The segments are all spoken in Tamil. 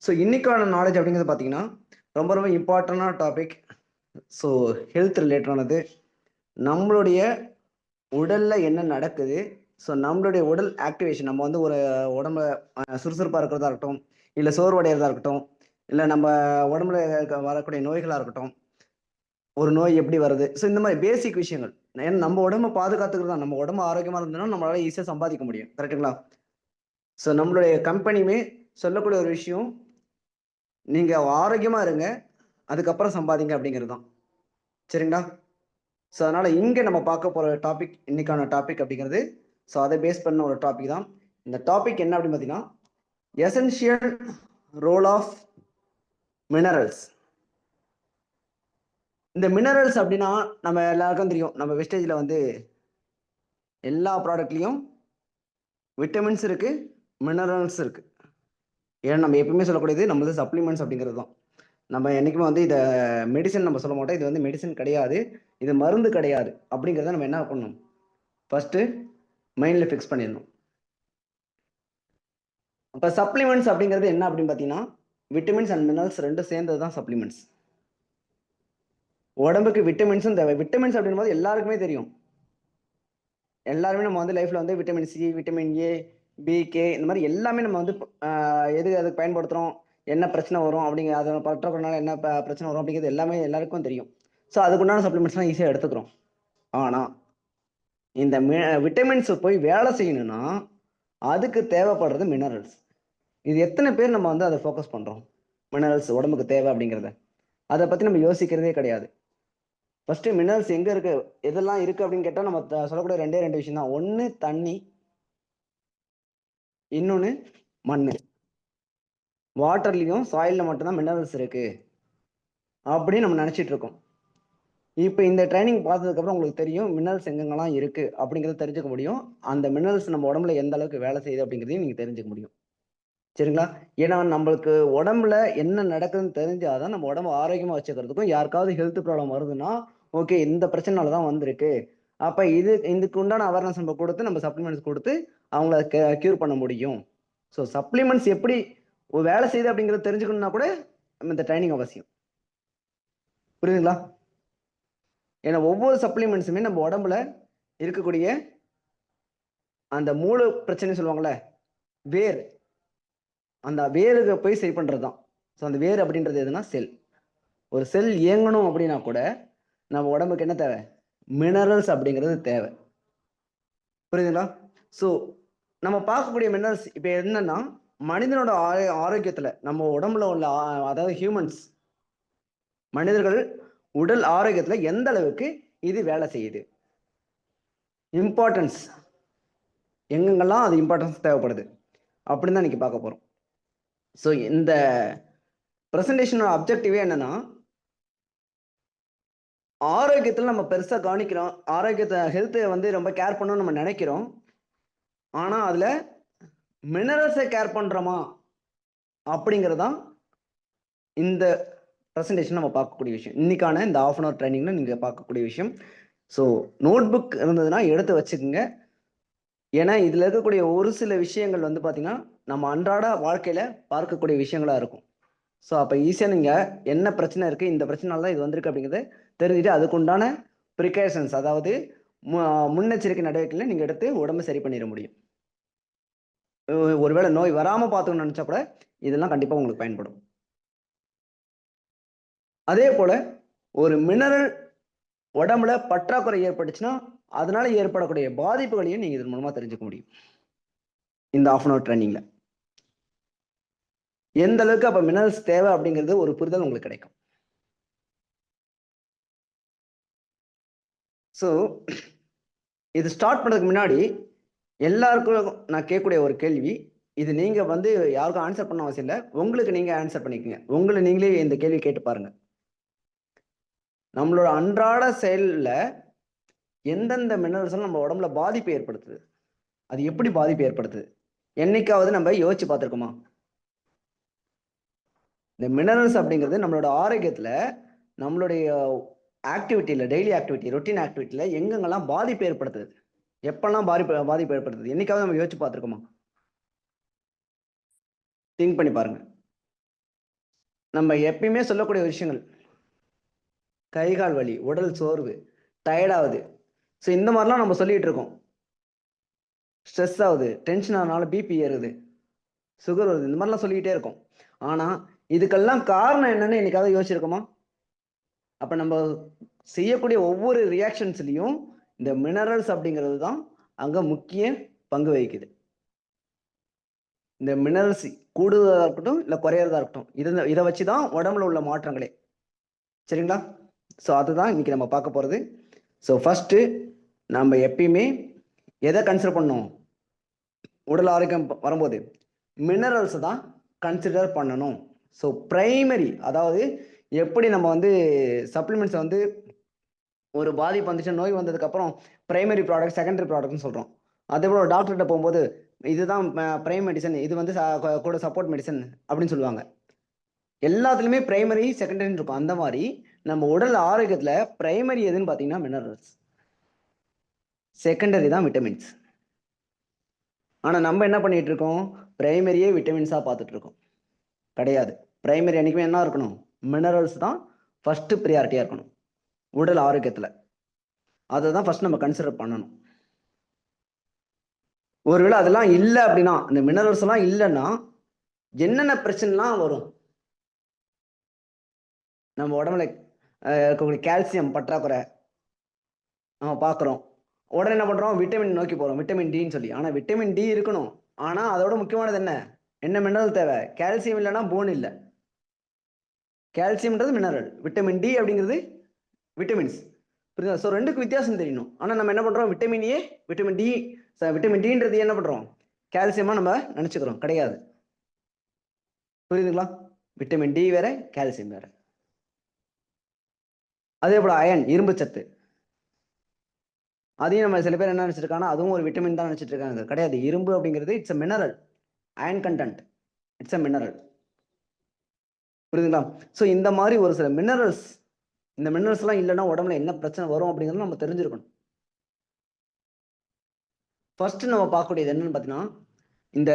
ஸோ இன்னைக்கான நாலேஜ் அப்படிங்கிறது பார்த்தீங்கன்னா, ரொம்ப ரொம்ப இம்பார்ட்டன்டான டாபிக். So health ரிலேட்டடானது. நம்மளுடைய உடல்ல என்ன நடக்குது? ஸோ நம்மளுடைய உடல் ஆக்டிவேஷன் நம்ம வந்து ஒரு உடம்ப சுறுசுறுப்பா இருக்கிறதா இருக்கட்டும், இல்ல சோர்வடையறதா இருக்கட்டும், இல்ல நம்ம உடம்புல வரக்கூடிய நோய்களா இருக்கட்டும், ஒரு நோய் எப்படி வருது? ஸோ இந்த மாரி பேசிக் விஷயங்கள். ஏன்னா நம்ம உடம்ப பாதுகாத்துக்கிறது தான். நம்ம உடம்பு ஆரோக்கியமா இருந்ததுன்னா, நம்மளால ஈஸியா சம்பாதிக்க முடியும். கரெக்ட்டுங்களா? ஸோ நம்மளுடைய கம்பெனியுமே சொல்லக்கூடிய ஒரு விஷயம், நீங்க ஆரோக்கியமா இருங்க. அதுக்கப்புறம் சம்பாதிங்க அப்படிங்கிறது தான். சரிங்களா? ஸோ அதனால இங்க நம்ம பார்க்க போற டாபிக் இன்னைக்கான டாபிக் அப்படிங்கிறது, ஸோ அத பேஸ் பண்ண ஒரு டாபிக் தான். இந்த டாபிக் என்ன அப்படின்னு பார்த்தீங்கன்னா, எசென்ஷியல் ரோல் ஆஃப் மினரல்ஸ். இந்த மினரல்ஸ் அப்படின்னா, நம்ம எல்லாருக்கும் தெரியும். நம்ம வெஸ்டேஜ்ல வந்து எல்லா ப்ராடக்ட்லயும் விட்டமின்ஸ் இருக்கு, மினரல்ஸ் இருக்கு. ஏன்னா நம்ம எப்பவுமே சொல்லக்கூடியது நம்மளது சப்ளிமெண்ட்ஸ் அப்படிங்கிறது தான். நம்ம என்னைக்குமே வந்து இத மெடிசின் நம்ம சொல்ல மாட்டோம். இது வந்து மெடிசின் கிடையாது. இது மருந்து கிடையாது. அப்படிங்கிறத நம்ம என்ன பண்ணணும்? ஃபர்ஸ்ட்டு மைண்ட்ல ஃபிக்ஸ் பண்ணிடணும். அப்ப சப்ளிமெண்ட்ஸ் அப்படிங்கிறது என்ன அப்படின்னு பார்த்தீங்கன்னா, விட்டமின்ஸ் அண்ட் மினரல்ஸ் 2ம் சேர்ந்தது தான் சப்ளிமெண்ட்ஸ். உடம்புக்கு விட்டமின்ஸும் தேவை. விட்டமின்ஸ் அப்படிங்கும்போது எல்லாருக்குமே தெரியும். எல்லாருமே நம்ம வந்து லைஃப்ல வந்து vitamin C, vitamin A, B, K இந்த மாரி எல்லாமே நம்ம வந்து எது அதுக்கு பயன்படுத்துறோம், என்ன பிரச்சனை வரும் அப்படிங்கிற அத பற்றாக்குறைனால என்ன பிரச்சனை வரும் அப்படிங்கிறது எல்லாமே எல்லாருக்கும் தெரியும். ஸோ அதுக்குண்டான சப்ளிமெண்ட்ஸ்லாம் ஈஸியா எடுத்துக்கிறோம். ஆனா, இந்த விட்டமின்ஸ் போய் வேலை செய்யணும்னா, அதுக்கு தேவைப்படுறது மினரல்ஸ். இது எத்தன பேர் நம்ம வந்து அத ஃபோக்கஸ் பண்றோம்? மினரல்ஸ் உடம்புக்கு தேவை அப்படிங்கிறத. அத பத்தி நம்ம யோசிக்கிறதே கிடையாது. ஃபர்ஸ்ட்டு மினரல்ஸ் எங்க இருக்கு? எதெல்லாம் இருக்கு அப்படின்னு கேட்டா, நம்ம சொல்லக்கூடிய 2 விஷயம் தான். ஒண்ணு தண்ணி, இன்னொன்னு மண்ணு. வாட்டர்லயும், சாயில்ல மட்டும் தான் மினரல்ஸ் இருக்கு. அப்படின்னு நம்ம நெனச்சுட்டு இருக்கோம். இப்ப இந்த ட்ரெய்னிங் பார்த்ததுக்கப்புறம் உங்களுக்கு தெரியும், மினரல்ஸ் எங்கெங்கலாம் இருக்கு அப்படிங்கிறத தெரிஞ்சுக்க முடியும். அந்த மினரல்ஸ் நம்ம உடம்புல எந்த அளவுக்கு வேலை செய்யுது அப்படிங்கிறதையும் நீங்க தெரிஞ்சுக்க முடியும். சரிங்களா? ஏன்னா நம்மளுக்கு உடம்புல என்ன நடக்குதுன்னு தெரிஞ்சா தான் நம்ம உடம்ப ஆரோக்கியமா வச்சுக்கிறதுக்கும், யாருக்காவது ஹெல்த் ப்ராப்ளம் வருதுன்னா, ஓகே இந்த பிரச்சனைனால தான் வந்திருக்கு. அப்ப இதுக்கு உண்டான அவேர்னஸ் நம்ம குடுத்து, நம்ம சப்ளிமெண்ட்ஸ் குடுத்து, அவங்கள கியூர் பண்ண முடியும். ஸோ சப்ளிமெண்ட்ஸ் எப்படி வேலை செய்யுது அப்படிங்கிறத தெரிஞ்சுக்கணும்னா கூட, நம்ம இந்த ட்ரெய்னிங் அவசியம். புரியுதுங்களா? ஏன்னா ஒவ்வொரு சப்ளிமெண்ட்ஸுமே நம்ம உடம்புல இருக்கக்கூடிய அந்த மூல பிரச்சனை சொல்லுவாங்கல்ல, வேர். அந்த வேருக்கு போய் சரி பண்றது தான். ஸோ அந்த வேர் அப்படின்றது எதுனா செல். ஒரு செல் இயங்கணும் அப்படின்னா கூட, நம்ம உடம்புக்கு என்ன தேவை? மினரல்ஸ் அப்படிங்கிறது தேவை. புரியுதுங்களா? ஸோ நம்ம பார்க்கக்கூடிய மினரல்ஸ் இப்ப என்னன்னா, மனிதனோட ஆரோக்கியத்துல, நம்ம உடம்புல உள்ள அதாவது ஹியூமன்ஸ் மனிதர்கள் உடல் ஆரோக்கியத்துல எந்த அளவுக்கு இது வேலை செய்யுது? இம்பார்ட்டன்ஸ் எங்கெங்கெல்லாம் அது இம்பார்ட்டன்ஸ் தேவைப்படுது? அப்படின்னு தான் இன்னைக்கு பார்க்க போறோம். ஸோ இந்த பிரசன்டேஷனோட அப்ஜெக்டிவே என்னன்னா, ஆரோக்கியத்துல நம்ம பெருசா கவனிக்கிறோம். ஹெல்த்த வந்து ரொம்ப கேர் பண்ணணும்னு நம்ம நெனைக்கிறோம். ஆனா, அதுல மினரல்ஸ கேர் பண்றோமா? அப்படிங்கிறது தான் இந்த பிரசன்டேஷன் நம்ம பார்க்கக்கூடிய விஷயம். இன்னைக்கான இந்த ஹால்ஃப் அன் ஹவர் ட்ரெய்னிங்ல நீங்க பார்க்கக்கூடிய விஷயம். ஸோ நோட் புக் இருந்ததுன்னா எடுத்து வச்சுக்கங்க. ஏன்னா, இதுல இருக்கக்கூடிய ஒரு சில விஷயங்கள் வந்து பார்த்தீங்கன்னா, நம்ம அன்றாட வாழ்க்கையில பார்க்கக்கூடிய விஷயங்களா இருக்கும். ஸோ அப்ப ஈஸியா நீங்க என்ன பிரச்சனை இருக்கு, இந்த பிரச்சனைனால தான் இது வந்திருக்கு அப்படிங்கிறத தெரிஞ்சுட்டு அதுக்குண்டான பிரிகாஷன்ஸ் அதாவது மு முன்னெச்சரிக்கை நடவடிக்கைகள நீங்க எடுத்து உடம்ப சரி பண்ணிற முடியும். ஒருவேளை நோய் வராம பார்த்துக்கணும்னு நெனச்சா கூட, இதெல்லாம் கண்டிப்பா உங்களுக்கு பயன்படும். அதே போல ஒரு மினரல் உடம்புல பற்றாக்குறை ஏற்பட்டுச்சுன்னா, அதனால ஏற்படக்கூடிய பாதிப்புகளையும் நீங்க இதன் மூலமா தெரிஞ்சுக்க முடியும். இந்த ஹால்ஃப் அன் ஹவர் ட்ரெய்னிங்ல. எந்த அளவுக்கு அப்ப மினரல்ஸ் தேவை அப்படிங்கிறது ஒரு புரிதல் உங்களுக்கு கிடைக்கும். ஸோ இது ஸ்டார்ட் பண்றதுக்கு முன்னாடி, எல்லாருக்கும் நான் கேட்கக்கூடிய ஒரு கேள்வி. இது நீங்க வந்து யாருக்கும் ஆன்ஸர் பண்ண அவசியம் இல்ல. உங்களுக்கு நீங்க ஆன்ஸர் பண்ணிக்கங்க. உங்கள நீங்களே இந்த கேள்வி கேட்டு பாருங்க. நம்மளோட அன்றாட செயல்ல எந்தெந்த மினரல்ஸ்லாம் நம்ம உடம்புல பாதிப்பு ஏற்படுத்துது? அது எப்படி பாதிப்பு ஏற்படுத்துது? என்னைக்காவது நம்ம யோசிச்சு பார்த்திருக்கோமா? இந்த மினரல்ஸ் அப்படிங்கிறது நம்மளோட ஆரோக்கியத்துல, நம்மளுடைய ஆக்டிவிட்டில, டெய்லி ஆக்டிவிட்டி, ரொட்டீன் ஆக்டிவிட்டில எங்கெங்கெல்லாம் பாதிப்பு ஏற்படுத்துது? எப்பல்லாம் பாதிப்பு ஏற்படுத்துது? என்னைக்காவது நம்ம யோசிச்சு பார்த்திருக்கோமா? திங்க் பண்ணி பாருங்க. நம்ம எப்பயுமே சொல்லக்கூடிய விஷயங்கள், கை கால் வலி, உடல் சோர்வு, டயர்டாகுது. ஸோ இந்த மாதிரிலாம் நம்ம சொல்லிட்டு இருக்கோம். ஸ்ட்ரெஸ் ஆகுது, டென்ஷன் ஆனாலும் பிபி ஏறுது, சுகர் வருது, இந்த மாதிரிலாம் சொல்லிக்கிட்டே இருக்கோம். ஆனா இதுக்கெல்லாம் காரணம் என்னன்னு என்னைக்காவது யோசிச்சிருக்கோமா? அப்ப நம்ம செய்யக்கூடிய ஒவ்வொரு ரியாக்ஷன்ஸ்லயும் இந்த மினரல்ஸ் அப்படிங்கிறது தான் அங்க முக்கிய பங்கு வகிக்குது. இந்த மினரல்ஸ் கூடுவதா இருக்கட்டும் இல்ல குறையறதா இருக்கட்டும், இதை வச்சுதான் உடம்புல உள்ள மாற்றங்களே. சரிங்களா? ஸோ அதுதான் இன்னைக்கு நம்ம பார்க்க போறது. ஸோ ஃபர்ஸ்ட் நம்ம எப்பயுமே எதை கன்சிடர் பண்ணணும்? உடல் ஆரோக்கியம் வரும்போது மினரல்ஸ் தான் கன்சிடர் பண்ணணும். ஸோ பிரைமரி, அதாவது எப்படி நம்ம வந்து சப்ளிமெண்ட்ஸ் வந்து ஒரு பாதிப்பு வந்துச்சு, நோய் வந்ததுக்கு அப்புறம் பிரைமரி ப்ராடக்ட், செகண்டரி ப்ராடக்ட்னு சொல்றோம். அதே போல டாக்டர்கிட்ட போகும்போது இதுதான் பிரைம் மெடிசன், இது வந்து கூட சப்போர்ட் மெடிசன் அப்படின்னு சொல்லுவாங்க. எல்லாத்துலயுமே பிரைமரி செகண்டரின்னு இருக்கும். அந்த மாதிரி நம்ம உடல் ஆரோக்கியத்துல பிரைமரி எதுன்னு பாத்தீங்கன்னா மினரல்ஸ், செகண்டரி தான் விட்டமின்ஸ். ஆனா நம்ம என்ன பண்ணிட்டு இருக்கோம்? பிரைமரியே விட்டமின்ஸா பார்த்துட்டு இருக்கோம். கிடையாது. பிரைமரி என்னைக்குமே என்ன இருக்கணும்? மினரல்ஸ் தான் ஃபர்ஸ்ட் ப்ரியாரிட்டியா இருக்கணும் உடல் ஆரோக்கியத்துல. அதை தான் ஃபர்ஸ்ட் நம்ம கன்சிடர் பண்ணணும். ஒருவேளை அதெல்லாம் இல்லை அப்படின்னா, இந்த மினரல்ஸ் எல்லாம் இல்லைன்னா என்னென்ன பிரச்சனைலாம் வரும்? நம்ம உடம்புல இருக்கக்கூடிய கால்சியம் பற்றாக்குறை நம்ம பார்க்குறோம். உடனே என்ன பண்றோம்? விட்டமின் நோக்கி போறோம், விட்டமின் டின்னு சொல்லி. ஆனா விட்டமின் டி இருக்கணும். ஆனா அதோட முக்கியமானது என்ன? என்ன மினரல் தேவை? கால்சியம் இல்லைன்னா போன் இல்லை. கால்சியம்ன்றது மினரல், விட்டமின் டி அப்படிங்கிறது விட்டமின்ஸ். புரியுதா? ஸோ ரெண்டுக்கும் வித்தியாசம் தெரியணும். ஆனால் நம்ம என்ன பண்றோம்? Vitamin A, vitamin D, vitamin டின்றது என்ன பண்றோம்? கால்சியமா நம்ம நினைச்சுக்கிறோம். கிடையாது. புரியுதுங்களா? விட்டமின் டி வேற, கால்சியம் வேற. அதே போல அயன், இரும்பு சத்து, அதையும் நம்ம சில பேர் என்ன நினைச்சிருக்காங்கன்னா அதுவும் ஒரு விட்டமின் தான் நினைச்சிட்டு இருக்காங்க. கிடையாது. இரும்பு அப்படிங்கிறது it's a mineral. Iron content, it's a mineral. புரியுதுங்களா? ஸோ இந்த மாதிரி ஒரு சில மினரல்ஸ், இந்த மினரல்ஸ் எல்லாம் இல்லைன்னா உடம்புல என்ன பிரச்சனை வரும் அப்படிங்கிறது நம்ம தெரிஞ்சிருக்கணும். ஃபர்ஸ்ட் நம்ம பார்க்கக்கூடியது என்னன்னு பார்த்தீங்கன்னா, இந்த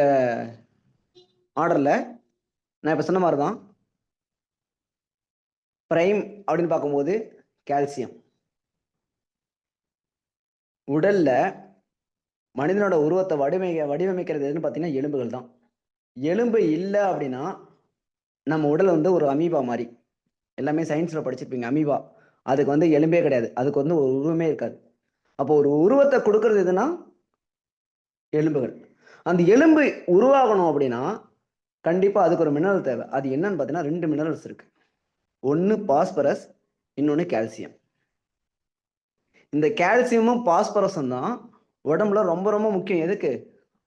ஆர்டர்ல நான் இப்போ சொன்ன மாதிரி தான் பிரைம் அப்படின்னு பார்க்கும்போது கால்சியம். உடல்ல மனிதனோட உருவத்தை வடிவமைக்கிறது எதுன்னு பார்த்தீங்கன்னா எலும்புகள் தான். எலும்பு இல்லை அப்படின்னா நம்ம உடல் வந்து ஒரு அமீபா மாதிரி. எல்லாமே சயின்ஸ்ல படிச்சிருப்பீங்க, அமீபா. அதுக்கு வந்து எலும்பே கிடையாது, அதுக்கு வந்து ஒரு உருவமே இருக்காது. அப்போ ஒரு உருவத்தை கொடுக்கறது எதுனா எலும்புகள். அந்த எலும்பு உருவாகணும் அப்படின்னா கண்டிப்பா அதுக்கு ஒரு மினரல் தேவை. அது என்னன்னு பார்த்தீங்கன்னா 2 மினரல்ஸ் இருக்கு. ஒன்று பாஸ்பரஸ், இன்னொன்று கால்சியம். இந்த கால்சியமும் பாஸ்பரஸும் தான் உடம்புல ரொம்ப ரொம்ப முக்கியம். எதுக்கு?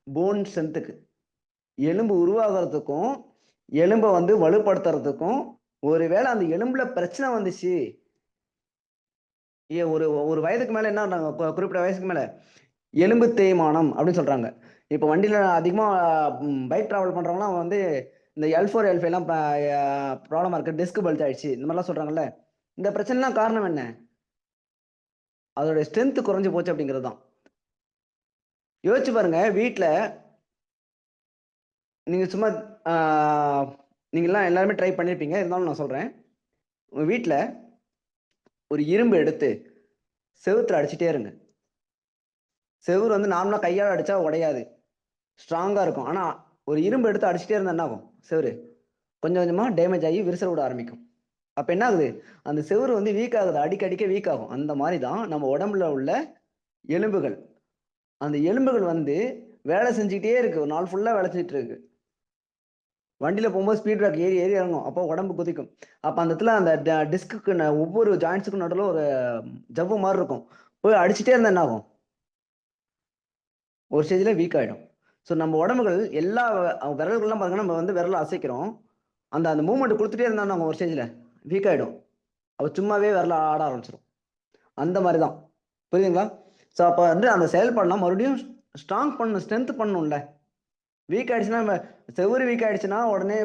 போன் ஸ்ட்ரென்த்துக்கு. எலும்பு உருவாகிறதுக்கும் எலும்பை வந்து வலுப்படுத்துறதுக்கும். ஒருவேளை அந்த எலும்புல பிரச்சனை வந்துச்சு, ஒரு ஒரு வயதுக்கு மேல என்ன குறிப்பிட்ட வயசுக்கு மேல எலும்பு தேய்மானம் அப்படின்னு சொல்றாங்க. இப்போ வண்டியில அதிகமா பைக் டிராவல் பண்றவங்கலாம் வந்து இந்த L4 L5 எல்லாம் ப்ராப்ளமா இருக்கு, டிஸ்க் பல்ஜ் ஆயிடுச்சு, இந்த மாதிரிலாம் சொல்றாங்கல்ல. இந்த பிரச்சனைலாம் காரணம் என்ன? அதோட ஸ்ட்ரென்த் குறைஞ்சு போச்சு அப்படிங்கிறது தான். யோசிச்சு பாருங்க, வீட்டில் நீங்க சும்மா நீங்கள்லாம் எல்லாருமே ட்ரை பண்ணியிருப்பீங்க, இருந்தாலும் நான் சொல்றேன். உங்க வீட்டில் ஒரு இரும்பு எடுத்து செவுத்துல அடிச்சுட்டே இருங்க. செவுரு வந்து நார்மலாக கையால் அடிச்சா உடையாது, ஸ்ட்ராங்காக இருக்கும். ஆனால் ஒரு இரும்பு எடுத்து அடிச்சுட்டே இருந்தால் என்ன ஆகும்? செவுரு கொஞ்சம் கொஞ்சமாக டேமேஜ் ஆகி விரிசல் விட ஆரம்பிக்கும். அப்போ என்ன ஆகுது? அந்த செவுரு வந்து வீக் ஆகுது, அடிக்க வீக் ஆகும். அந்த மாதிரி தான் நம்ம உடம்புல உள்ள எலும்புகள். அந்த எலும்புகள் வந்து வேலை செஞ்சுக்கிட்டே இருக்கு, ஒரு நாள் ஃபுல்லாக வேலை செஞ்சுட்டு இருக்கு. வண்டியில் போகும்போது ஸ்பீட் பிரேக் ஏறி ஏறி இறங்கும், அப்போ உடம்பு குதிக்கும். அப்போ அந்த இடத்துல அந்த டிஸ்க்கு ஒவ்வொரு ஜாயின்ட்ஸுக்கும் நடுவில் ஒரு ஜவ்வு மாதிரி இருக்கும், போய் அடிச்சுட்டே இருந்தால் என்ன ஆகும்? ஒரு ஸ்டேஜில் வீக் ஆகிடும். ஸோ நம்ம உடம்புகள் எல்லா விரல்கள்லாம் பாருங்க, நம்ம வந்து விரலை அசைக்கிறோம், அந்த அந்த மூவ்மெண்ட் கொடுத்துட்டே இருந்தாலும் அவங்க ஒரு ஸ்டேஜில் வீக் ஆகிடும். அப்போ சும்மாவே விரல ஆட ஆரம்பிச்சிடும். அந்த மாதிரி தான். புரியுதுங்களா? ஸோ அப்போ வந்து அந்த செயல்பாடுலாம் மறுபடியும் ஸ்ட்ராங் பண்ணணும், ஸ்ட்ரென்த் பண்ணணும்ல. வீக் ஆயிடுச்சுன்னா, நம்ம செவுரு வீக் ஆயிடுச்சுன்னா உடனே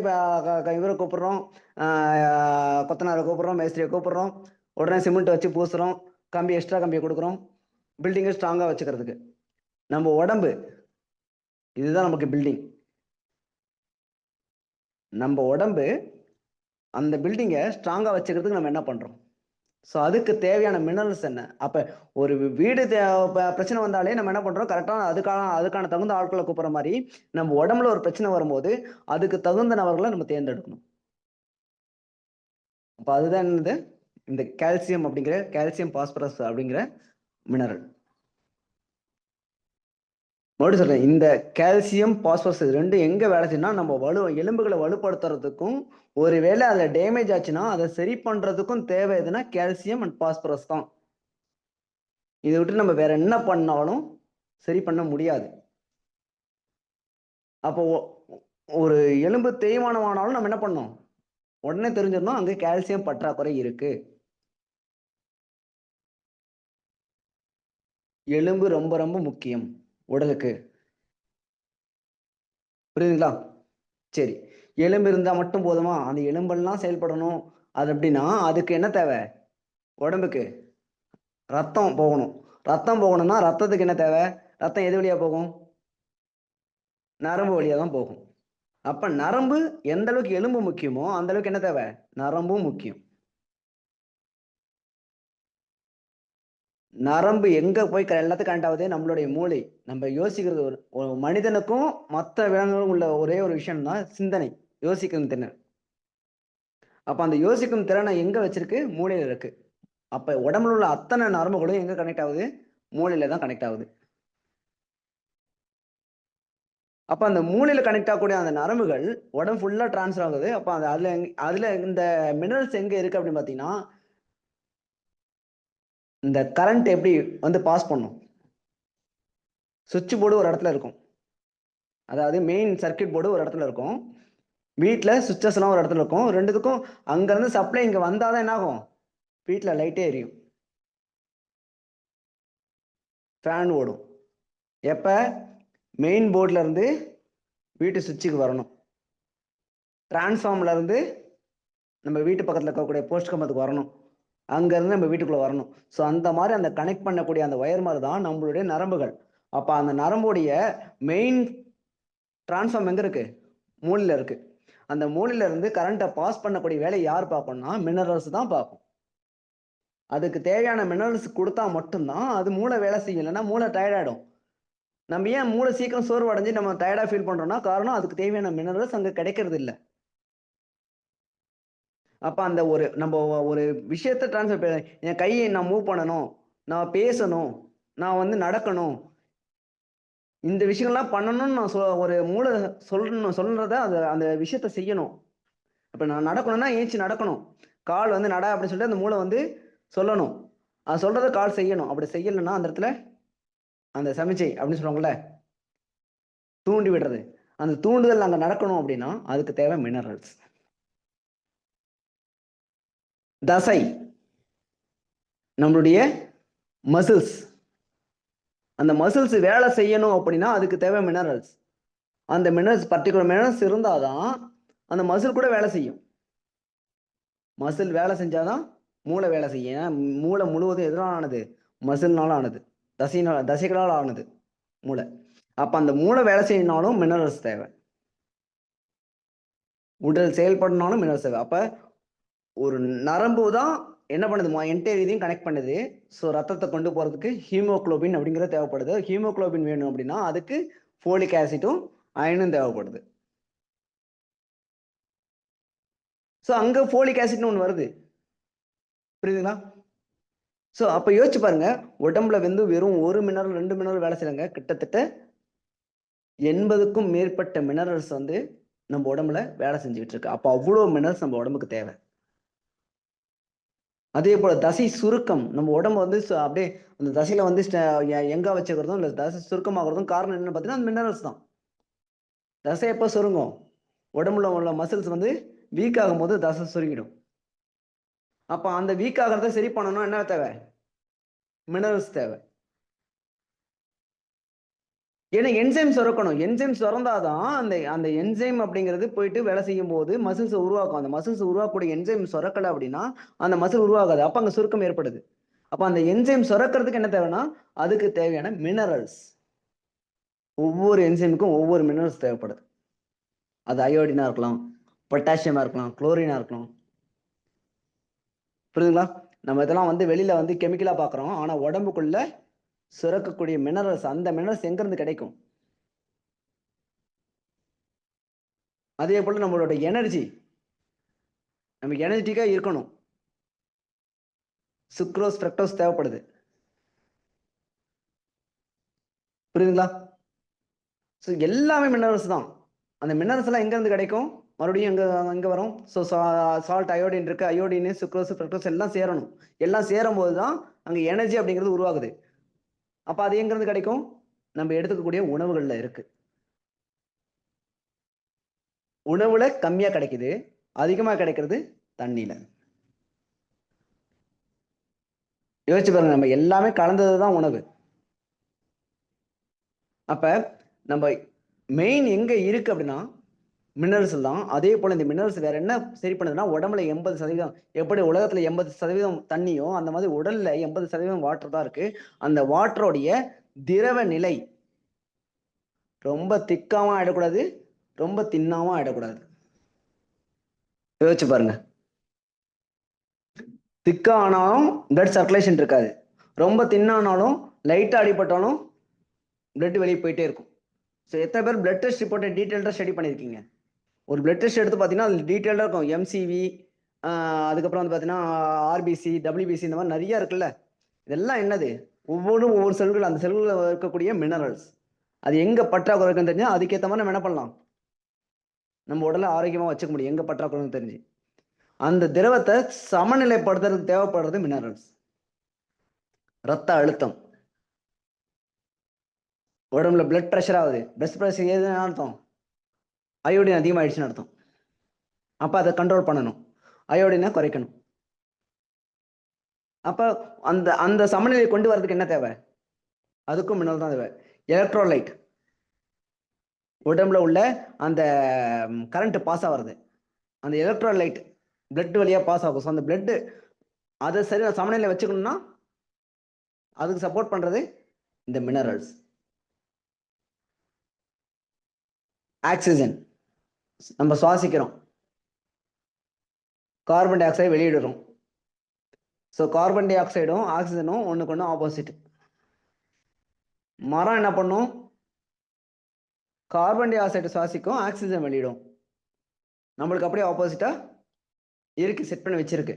இவரை கூப்பிடுறோம், கொத்தனாரை கூப்பிடுறோம், மேஸ்திரியை கூப்பிடுறோம், உடனே சிமெண்ட் வச்சு பூசுறோம், கம்பி எக்ஸ்ட்ரா கம்பியை கொடுக்குறோம், பில்டிங்கை ஸ்ட்ராங்காக வச்சுக்கிறதுக்கு. நம்ம உடம்பு இதுதான் நமக்கு பில்டிங். நம்ம உடம்பு அந்த பில்டிங்கை ஸ்ட்ராங்காக வச்சுக்கிறதுக்கு நம்ம என்ன பண்ணுறோம்? ஸோ அதுக்கு தேவையான மினரல்ஸ் என்ன? அப்போ ஒரு வீடு பிரச்சனை வந்தாலே நம்ம என்ன பண்ணுறோம்? கரெக்டாக அதுக்கான தகுந்த ஆட்களை கூப்பிட்ற மாதிரி நம்ம உடம்புல ஒரு பிரச்சனை வரும்போது அதுக்கு தகுந்த நபர்களை நம்ம தேர்ந்தெடுக்கணும். அப்போ அதுதான் என்னது? இந்த கால்சியம் பாஸ்பரஸ் அப்படிங்கிற மினரல். மறுபடியும் சொல்றேன், இந்த கால்சியம் பாஸ்பரஸ் ரெண்டும் எங்க வேலை செய்யணும்னா நம்ம எலும்புகளை வலுப்படுத்துறதுக்கும், ஒருவேளை அதுல டேமேஜ் ஆச்சுன்னா அதை சரி பண்றதுக்கும் தேவை எதுனா கால்சியம் அண்ட் பாஸ்பரஸ் தான். இதை விட்டு நம்ம வேற என்ன பண்ணாலும் சரி பண்ண முடியாது. அப்போ ஒரு எலும்பு தேய்மானமானாலும் நம்ம என்ன பண்ணோம்? உடனே தெரிஞ்சிடணும் அங்க கால்சியம் பற்றாக்குறை இருக்கு. எலும்பு ரொம்ப ரொம்ப முக்கியம் உடலுக்கு. புரியுதுங்களா? சரி, எலும்பு இருந்தா மட்டும் போதுமா? அந்த எலும்பெல்லாம் செயல்படணும் அது அப்படின்னா அதுக்கு என்ன தேவை? உடம்புக்கு ரத்தம் போகணும். ரத்தம் போகணும்னா ரத்தத்துக்கு என்ன தேவை? ரத்தம் எது வழியா போகும்? நரம்பு வழியா தான் போகும். அப்ப நரம்பு எந்த அளவுக்கு எலும்பு முக்கியமோ அந்த அளவுக்கு என்ன தேவை? நரம்பும் முக்கியம். நரம்பு எங்க போய் எல்லாத்துக்கும் கனெக்ட் ஆகுது? நம்மளுடைய மூளை. நம்ம யோசிக்கிறது ஒரு மனிதனுக்கும் மற்ற விலங்குகளும் உள்ள ஒரே ஒரு விஷயம் தான் சிந்தனை, யோசிக்கும் திறன். அப்ப அந்த யோசிக்கும் திறனை எங்க வச்சிருக்கு? மூளையில இருக்கு. அப்ப உடம்புல உள்ள அத்தனை நரம்புகளும் எங்க கனெக்ட் ஆகுது? மூளையில தான் கனெக்ட் ஆகுது. அப்ப அந்த மூளையில கனெக்ட் ஆகக்கூடிய அந்த நரம்புகள் உடம்பு ஃபுல்லா டிரான்ஸ்ஃபர் ஆகுது. அப்ப அதுல இந்த மினரல்ஸ் எங்க இருக்கு அப்படின்னு பாத்தீங்கன்னா, இந்த கரண்ட் எப்படி வந்து பாஸ் பண்ணும்? சுவிட்ச் போர்டு ஒரு இடத்துல இருக்கும். அதாவது மெயின் சர்க்கியூட் போர்டு ஒரு இடத்துல இருக்கும். வீட்டில் சுவிட்சஸ் எல்லாம் ஒரு இடத்துல இருக்கும். ரெண்டுத்துக்கும் அங்கேருந்து சப்ளை இங்கே வந்தால் தான் என்ன ஆகும்? வீட்டில் லைட்டே எரியும், ஃபேன் ஓடும். எப்போ? மெயின் போர்டில் இருந்து வீட்டு சுவிட்சுக்கு வரணும், டிரான்ஸ்ஃபார்ம்ல இருந்து நம்ம வீட்டு பக்கத்தில் இருக்கக்கூடிய போஸ்ட் கம்பத்துக்கு வரணும், அங்கேருந்து நம்ம வீட்டுக்குள்ளே வரணும். ஸோ அந்த மாதிரி அந்த கனெக்ட் பண்ணக்கூடிய அந்த ஒயர் மாதிரி தான் நம்மளுடைய நரம்புகள். அப்போ அந்த நரம்புடைய மெயின் டிரான்ஸ்ஃபார்ம் எங்கே இருக்குது? மூளையில் இருக்குது. அந்த மூளையில இருந்து கரண்ட்டை பாஸ் பண்ணக்கூடிய வேலையை யார் பார்க்கணும்னா மினரல்ஸ் தான் பார்க்கும். அதுக்கு தேவையான மினரல்ஸ் கொடுத்தா மட்டும்தான் அது மூளை வேலை செய்யும். இல்லைன்னா மூளை டயர்டாயிடும். நம்ம ஏன் மூளை சீக்கிரம் சோர்வு அடைஞ்சு நம்ம டயர்டா ஃபீல் பண்றோம்னா காரணம் அதுக்கு தேவையான மினரல்ஸ் அங்க கிடைக்கிறது இல்லை. அப்ப அந்த நம்ம ஒரு விஷயத்த டிரான்ஸ்ஃபர், என் கையை நான் மூவ் பண்ணணும், நான் பேசணும், நான் வந்து நடக்கணும், இந்த விஷயங்கள்லாம் பண்ணணும்னு நான் ஒரு மூளை சொல்றத அந்த விஷயத்த செய்யணும். அப்ப நான் நடக்கணும்னா ஏஞ்சி நடக்கணும், கால் வந்து நட அப்படின்னு சொல்லிட்டு அந்த மூளை வந்து சொல்லணும். அது சொல்றத கால் செய்யணும். அப்படி செய்யலைன்னா அந்த இடத்துல அந்த சமிச்சை அப்படின்னு சொல்லுவாங்கல்ல, தூண்டி விடுறது, அந்த தூண்டுதல் அங்க நடக்கணும் அப்படின்னா அதுக்கு தேவை மினரல்ஸ். தசை, நம்மளுடைய மசில்ஸ், அந்த மசில்ஸ் வேலை செய்யணும் அப்படின்னா அதுக்கு தேவை மினரல்ஸ். அந்த மினரல்ஸ் பர்டிகுலர் மினரல்ஸ் இருந்தாதான் அந்த மசில் கூட வேலை செய்யும். மசில் வேலை செஞ்சாதான் மூளை வேலை செய்யும். ஏன்னா மூளை முழுவதும் எதனால ஆனது? மசில்னால ஆனது, தசைகளால் ஆனது மூளை. அப்ப அந்த மூளை வேலை செய்யணும்னாலும் மினரல்ஸ் தேவை, உடல் செயல்படணும்னாலும் மினரல்ஸ் தேவை. அப்ப ஒரு நரம்பு தான் என்ன பண்ணுது? என்டையர் இதையும் கனெக்ட் பண்ணுது. ஸோ ரத்தத்தை கொண்டு போறதுக்கு ஹீமோகுளோபின் அப்படிங்கிறது தேவைப்படுது. ஹீமோகுளோபின் வேணும் அப்படின்னா அதுக்கு ஃபோலிக் ஆசிட்டும் அயனும் தேவைப்படுது. ஸோ அங்க ஃபோலிக் ஆசிட்னு ஒன்று வருது, புரியுதுங்களா? ஸோ அப்போ யோசிச்சு பாருங்க, உடம்புல வந்து வெறும் ஒரு மினரல் 2 மினரல் வேலை செய்யறாங்க, கிட்டத்தட்ட 80க்கும் மேற்பட்ட மினரல்ஸ் வந்து நம்ம உடம்புல வேலை செஞ்சுக்கிட்டு இருக்கு. அப்போ அவ்வளோ மினரல்ஸ் நம்ம உடம்புக்கு தேவை. அதே போல தசை சுருக்கம், நம்ம உடம்பு வந்து அப்படியே அந்த தசையில வந்து எங்க வச்சுக்கிறதும் இல்லை தசை சுருக்கமாகிறதும் காரணம் என்னன்னு பார்த்தீங்கன்னா அந்த மினரல்ஸ் தான். தசை எப்போ சுருங்கும்? உடம்புல உள்ள மசில்ஸ் வந்து வீக் ஆகும் போது தசை சுருங்கிடும். அப்ப அந்த வீக் ஆகிறத சரி பண்ணணும், என்ன தேவை? மினரல்ஸ் தேவை. ஏன்னா என்சைம் சுரக்கணும். என்சைம் சுரந்தாதான் அந்த என்சைம் அப்படிங்கிறது போயிட்டு வேலை செய்யும் போது மசில்ஸ் உருவாக்கும். அந்த மசில்ஸ் உருவாக்கக்கூடிய என்சைம் சுரக்கலை அப்படின்னா அந்த மசில் உருவாகாது. அப்ப அங்க சுருக்கம் ஏற்படுது. அப்ப அந்த என்சைம் சுரக்கிறதுக்கு என்ன தேவைன்னா அதுக்கு தேவையான மினரல்ஸ். ஒவ்வொரு என்சைமுக்கும் ஒவ்வொரு மினரல்ஸ் தேவைப்படுது. அது அயோடினா இருக்கலாம், பொட்டாசியமா இருக்கலாம், குளோரினா இருக்கலாம், புரியுதுங்களா? நம்ம இதெல்லாம் வந்து வெளியில வந்து கெமிக்கலா பார்க்குறோம். ஆனா உடம்புக்குள்ள சுரக்கக்கூடிய மினரல்ஸ், அந்த மினரல்ஸ் எங்கிருந்து கிடைக்கும்? அதே போல நம்மளோட எனர்ஜி, நம்ம எனர்ஜிட்டிக்கா இருக்கணும். சுக்ரோஸ், ஃப்ரக்டோஸ் தேவைப்படுது. புரியுதுங்களா? ஸோ எல்லாமே மினரல்ஸ் தான். அந்த மினரல்ஸ் எல்லாம் எங்கேருந்து கிடைக்கும்? மறுபடியும் எங்க வரும்? ஸோ சால்ட், அயோடின் இருக்கு. அயோடின், சுக்ரோஸ், ஃப்ரக்டோஸ் எல்லாம் சேரணும். எல்லாம் சேரும்போது தான் அங்கே எனர்ஜி அப்படிங்கிறது உருவாகுது. அப்போ அது எங்கேருந்து கிடைக்கும்? நம்ம எடுத்துக்கக்கூடிய உணவுகள்ல இருக்கு. உணவுல கம்மியா கிடைக்குது, அதிகமா கிடைக்கிறது தண்ணியில. யோசிச்சு பாருங்க, நம்ம எல்லாமே கலந்ததுதான் உணவு. அப்ப நம்ம மெயின் எங்க இருக்கு அப்படின்னா மினரல்ஸ் தான். அதே போல இந்த மினரல்ஸ் வேற என்ன சரி பண்ணுதுன்னா, உடம்புல 80% எப்படி உலகத்துல 80% தண்ணியோ அந்த மாதிரி உடல்ல 80% வாட்டர் தான் இருக்கு. அந்த வாட்டருடைய திரவ நிலை ரொம்ப திக்காவும் ஆயிடக்கூடாது, ரொம்ப தின்னாவும் ஆயிடக்கூடாது. யோசிச்சு பாருங்க. திக்கா ஆனாலும் பிளட் சர்க்குலேஷன் இருக்காது, ரொம்ப தின்னானாலும் லைட்டா அடிபட்டாலும் பிளட் வெளியே போயிட்டே இருக்கும். ஸோ எத்தனை பேர் பிளட் டெஸ்ட் ரிப்போர்ட்டை டீட்டெயில்டாக ஸ்டடி பண்ணியிருக்கீங்க? ஒரு பிளட் டெஸ்ட் எடுத்து பார்த்தீங்கன்னா அது டீட்டெயிலாக இருக்கும். எம்சிவி, அதுக்கப்புறம் வந்து பார்த்தீங்கன்னா ஆர்பிசி, டபிள்யூபிசி, இந்த மாதிரி நிறைய இருக்குல்ல. இதெல்லாம் என்னது? ஒவ்வொன்றும் ஒவ்வொரு செல்கள், அந்த செல்களில் இருக்கக்கூடிய மினரல்ஸ். அது எங்கே பற்றாக்குறை இருக்குன்னு தெரிஞ்சா அதுக்கேற்ற மாதிரி நம்ம என்ன பண்ணலாம், நம்ம உடலை ஆரோக்கியமாக வச்சுக்க முடியும். எங்கே பற்றாக்குறைன்னு தெரிஞ்சு அந்த திரவத்தை சமநிலைப்படுத்துறதுக்கு தேவைப்படுறது மினரல்ஸ். ரத்த அழுத்தம், உடம்புல பிளட் ப்ரெஷர் ஆகுது. பிளட் ப்ரெஷர் ஏதுன்னு அர்த்தம்? அயோடின் அதிகமாகிடுச்சுன்னு அர்த்தம். அப்போ அதை கண்ட்ரோல் பண்ணணும், அயோடினை குறைக்கணும். அப்போ அந்த அந்த சமநிலையை கொண்டு வரதுக்கு என்ன தேவை? அதுக்கும் மினரல் தான் தேவை. எலக்ட்ரோலைட், உடம்புல உள்ள அந்த கரண்ட் பாஸ் ஆகிறது, அந்த எலக்ட்ரோலைட் பிளட் வழியா பாஸ் ஆகும். ஸோ அந்த பிளட் அதை சரி சமநிலையில் வச்சுக்கணும்னா அதுக்கு சப்போர்ட் பண்றது இந்த மினரல்ஸ். ஆக்சிஜன் நம்ம சுவாசிக்கிறோம், கார்பன் டை ஆக்சைடு வெளியிடுறோம். ஸோ கார்பன் டை ஆக்சைடும் ஆக்சிஜனும் ஒன்றுக்கு ஒன்று ஆப்போசிட். மரம் என்ன பண்ணும்? கார்பன் டை ஆக்சைடு சுவாசிக்கும், ஆக்சிஜன் வெளியிடும். நம்மளுக்கு அப்படியே ஆப்போசிட்டா இருக்கு, செட் பண்ணி வச்சிருக்கு.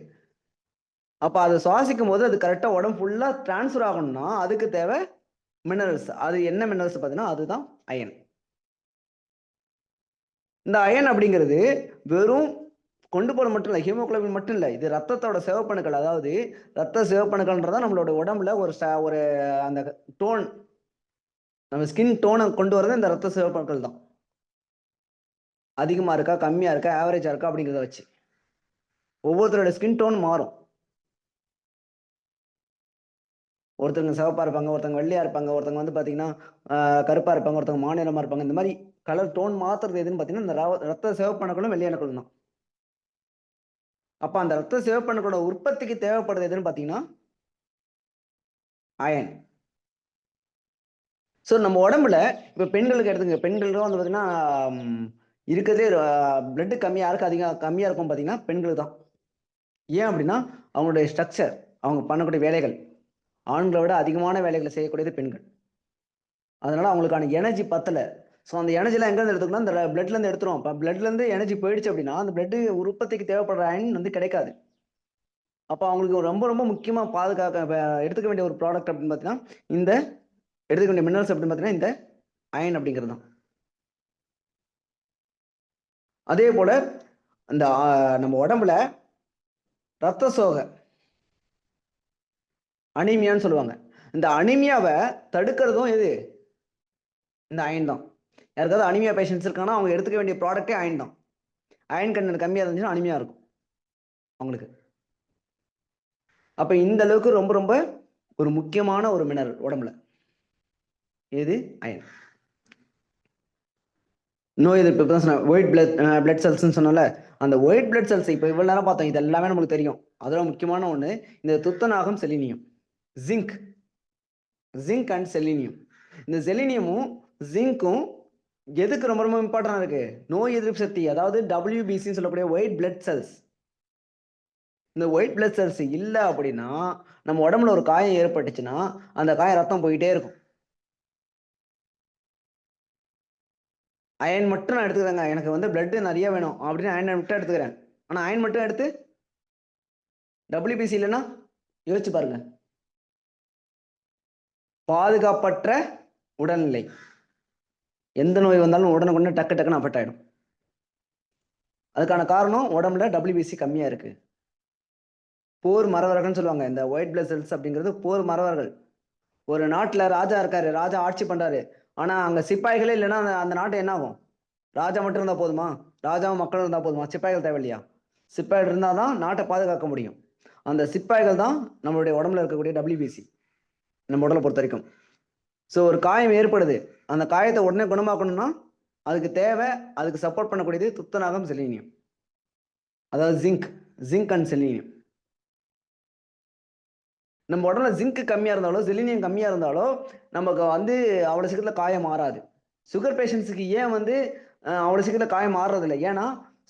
அப்போ அதை சுவாசிக்கும் போது அது கரெக்டாக உடம்பு ஃபுல்லாக டிரான்ஸ்ஃபர் ஆகணும்னா அதுக்கு தேவை மினரல்ஸ். அது என்ன மினரல்ஸ் பார்த்தீங்கன்னா அதுதான் அயன். இந்த அயன் அப்படிங்கிறது வெறும் கொண்டு போட மட்டும் இல்லை, ஹீமோகுளோபின் மட்டும் இல்லை, இது ரத்தத்தோட சிவப்பணுக்கள். அதாவது ரத்த சிவப்பணுக்கள்ன்றதான் நம்மளோட உடம்புல ஒரு அந்த டோன், நம்ம ஸ்கின் டோனை கொண்டு வரது இந்த ரத்த சிவப்பணுக்கள் தான். அதிகமாக இருக்கா, கம்மியாக இருக்கா, ஆவரேஜாக இருக்கா அப்படிங்கிறத வச்சு ஒவ்வொருத்தரோட ஸ்கின் டோன் மாறும். ஒருத்தவங்க சிவப்பாக இருப்பாங்க, ஒருத்தவங்க வெள்ளையாக இருப்பாங்க, ஒருத்தவங்க வந்து பார்த்தீங்கன்னா கருப்பாக இருப்பாங்க, ஒருத்தவங்க மாநிலமாக இருப்பாங்க. இந்த மாதிரி கலர் டோன் மாற்றுறது எதுன்னு பார்த்தீங்கன்னா இந்த ரத்த சிவப்பணுக்களும் வெள்ளையணுக்களும் தான். அப்போ அந்த ரத்த சிவப்பணுக்களோட உற்பத்திக்கு தேவைப்படுறது எதுன்னு பார்த்தீங்கன்னா அயன். ஸோ நம்ம உடம்புல இப்போ பெண்களுக்கு எடுத்துங்க, பெண்களுக்கும் வந்து பார்த்தீங்கன்னா இருக்கிறதே பிளட்டு கம்மியாக இருக்கு, கம்மியாக இருக்கும் பார்த்தீங்கன்னா பெண்களுக்கு தான். ஏன் அப்படின்னா அவங்களுடைய ஸ்ட்ரக்சர், அவங்க பண்ணக்கூடிய வேலைகள் ஆண்களை விட அதிகமான வேலைகளை செய்யக்கூடியது பெண்கள். அதனால அவங்களுக்கான எனர்ஜி பத்தலை. ஸோ அந்த எனர்ஜிலாம் எங்கேருந்து எடுத்துக்கணும்? இந்த பிளட்லேருந்து எடுத்துரும். இப்போ பிளட்லேருந்து எனர்ஜி போயிடுச்சு அப்படின்னா அந்த பிளட் உற்பத்திக்கு தேவைப்படுற அயன் வந்து கிடைக்காது. அப்போ அவங்களுக்கு ரொம்ப ரொம்ப முக்கியமாக எடுத்துக்க வேண்டிய ஒரு ப்ராடக்ட் அப்படின்னு பார்த்தீங்கன்னா இந்த எடுத்துக்க வேண்டிய மினரல்ஸ் அப்படின்னு பார்த்தீங்கன்னா இந்த அயன் அப்படிங்கிறது தான். அதே போல இந்த நம்ம உடம்புல ரத்த சோகை, அனீமியான்னு சொல்லுவாங்க. இந்த அனீமியாவை தடுக்கிறதும் எது? இந்த அயன் தான். யாருக்காவது அனிமியா பேஷண்ட்ஸ் இருக்காங்கன்னா அவங்க எடுத்துக்க வேண்டிய ப்ராடக்டே அயன் தான். அயன் கண்டென்ட் கம்மியாக இருந்துச்சுன்னா அனிமியா இருக்கும் அவங்களுக்கு. அப்போ இந்த அளவுக்கு ரொம்ப ரொம்ப ஒரு முக்கியமான ஒரு மினரல் உடம்புல எது? அயன். நோய் எதிர்ப்பு தான் ஒயிட் பிளட் செல்ஸ்ன்னு சொன்னால அந்த ஒயிட் பிளட் செல்ஸ் இப்போ இவ்வளோ நேரம் பார்த்தோம், இது எல்லாமே நமக்கு தெரியும். அதோட முக்கியமான ஒன்று இந்த துத்தநாகம், selenium, zinc. Zinc and selenium. இந்த செலினியமும் ஜிங்க்கும் எதுக்கு ரொம்ப ரொம்ப இம்பார்ட்டன்டா இருக்கு? நோய் எதிர்ப்பு சக்தி, அதாவது WBCன்னு சொல்லக்கூடிய ஒயிட் பிளட் செல்ஸ். இந்த ஒயிட் பிளட் செல்ஸ் இல்லை அப்படின்னா நம்ம உடம்புல ஒரு காயம் ஏற்பட்டுச்சுன்னா அந்த காயம் ரத்தம் போயிட்டே இருக்கும். அயன் மட்டும் நான் எடுத்துக்கிறேங்க, எனக்கு வந்து பிளட் நிறைய வேணும் அப்படின்னு அயன் மட்டும் எடுத்துக்கிறேன். ஆனால் அயன் மட்டும் எடுத்து WBC இல்லைன்னா யோசிச்சு பாருங்க, பாதுகாப்பற்ற உடல்நிலை. எந்த நோய் வந்தாலும் உடனுக்குடனே டக்கு டக்குன்னு அஃபெக்ட் ஆகிடும். அதுக்கான காரணம் உடம்புல WBC கம்மியா இருக்கு. போர் மறவர்கள்னு சொல்லுவாங்க. இந்த ஒயிட் பிளட் செல்ஸ் அப்படிங்கிறது போர் மறவர்கள். ஒரு நாட்டுல ராஜா இருக்காரு, ராஜா ஆட்சி பண்றாரு, ஆனா அங்க சிப்பாய்களே இல்லைன்னா அந்த நாட்டு என்ன ஆகும்? ராஜா மட்டும் இருந்தா போதுமா? ராஜாவும் மக்களும் இருந்தா போதுமா? சிப்பாய்கள் தேவையில்லையா? சிப்பாய்கள் இருந்தாதான் நாட்டை பாதுகாக்க முடியும். அந்த சிப்பாய்கள் தான் நம்மளுடைய உடம்புல இருக்கக்கூடிய WBC, நம்ம உடலை பொறுத்த வரைக்கும். ஸோ ஒரு காயம் ஏற்படுது, அந்த காயத்தை உடனே குணமாக்கணும்னா அதுக்கு தேவை, அதுக்கு சப்போர்ட் பண்ணக்கூடியது துத்தநாகம், செலினியம், அதாவது ஜிங்க் அண்ட் செலினியம். நம்ம உடம்புல ஜிங்க் கம்மியா இருந்தாலோ செலினியம் கம்மியா இருந்தாலோ நமக்கு வந்து அவ்வளவு சீக்கிரத்தில் காயம் மாறாது. சுகர் பேஷண்ட்ஸுக்கு ஏன் வந்து அவ்வளவு சீக்கிரத்தில் காயம் மாறுறது இல்லை? ஏன்னா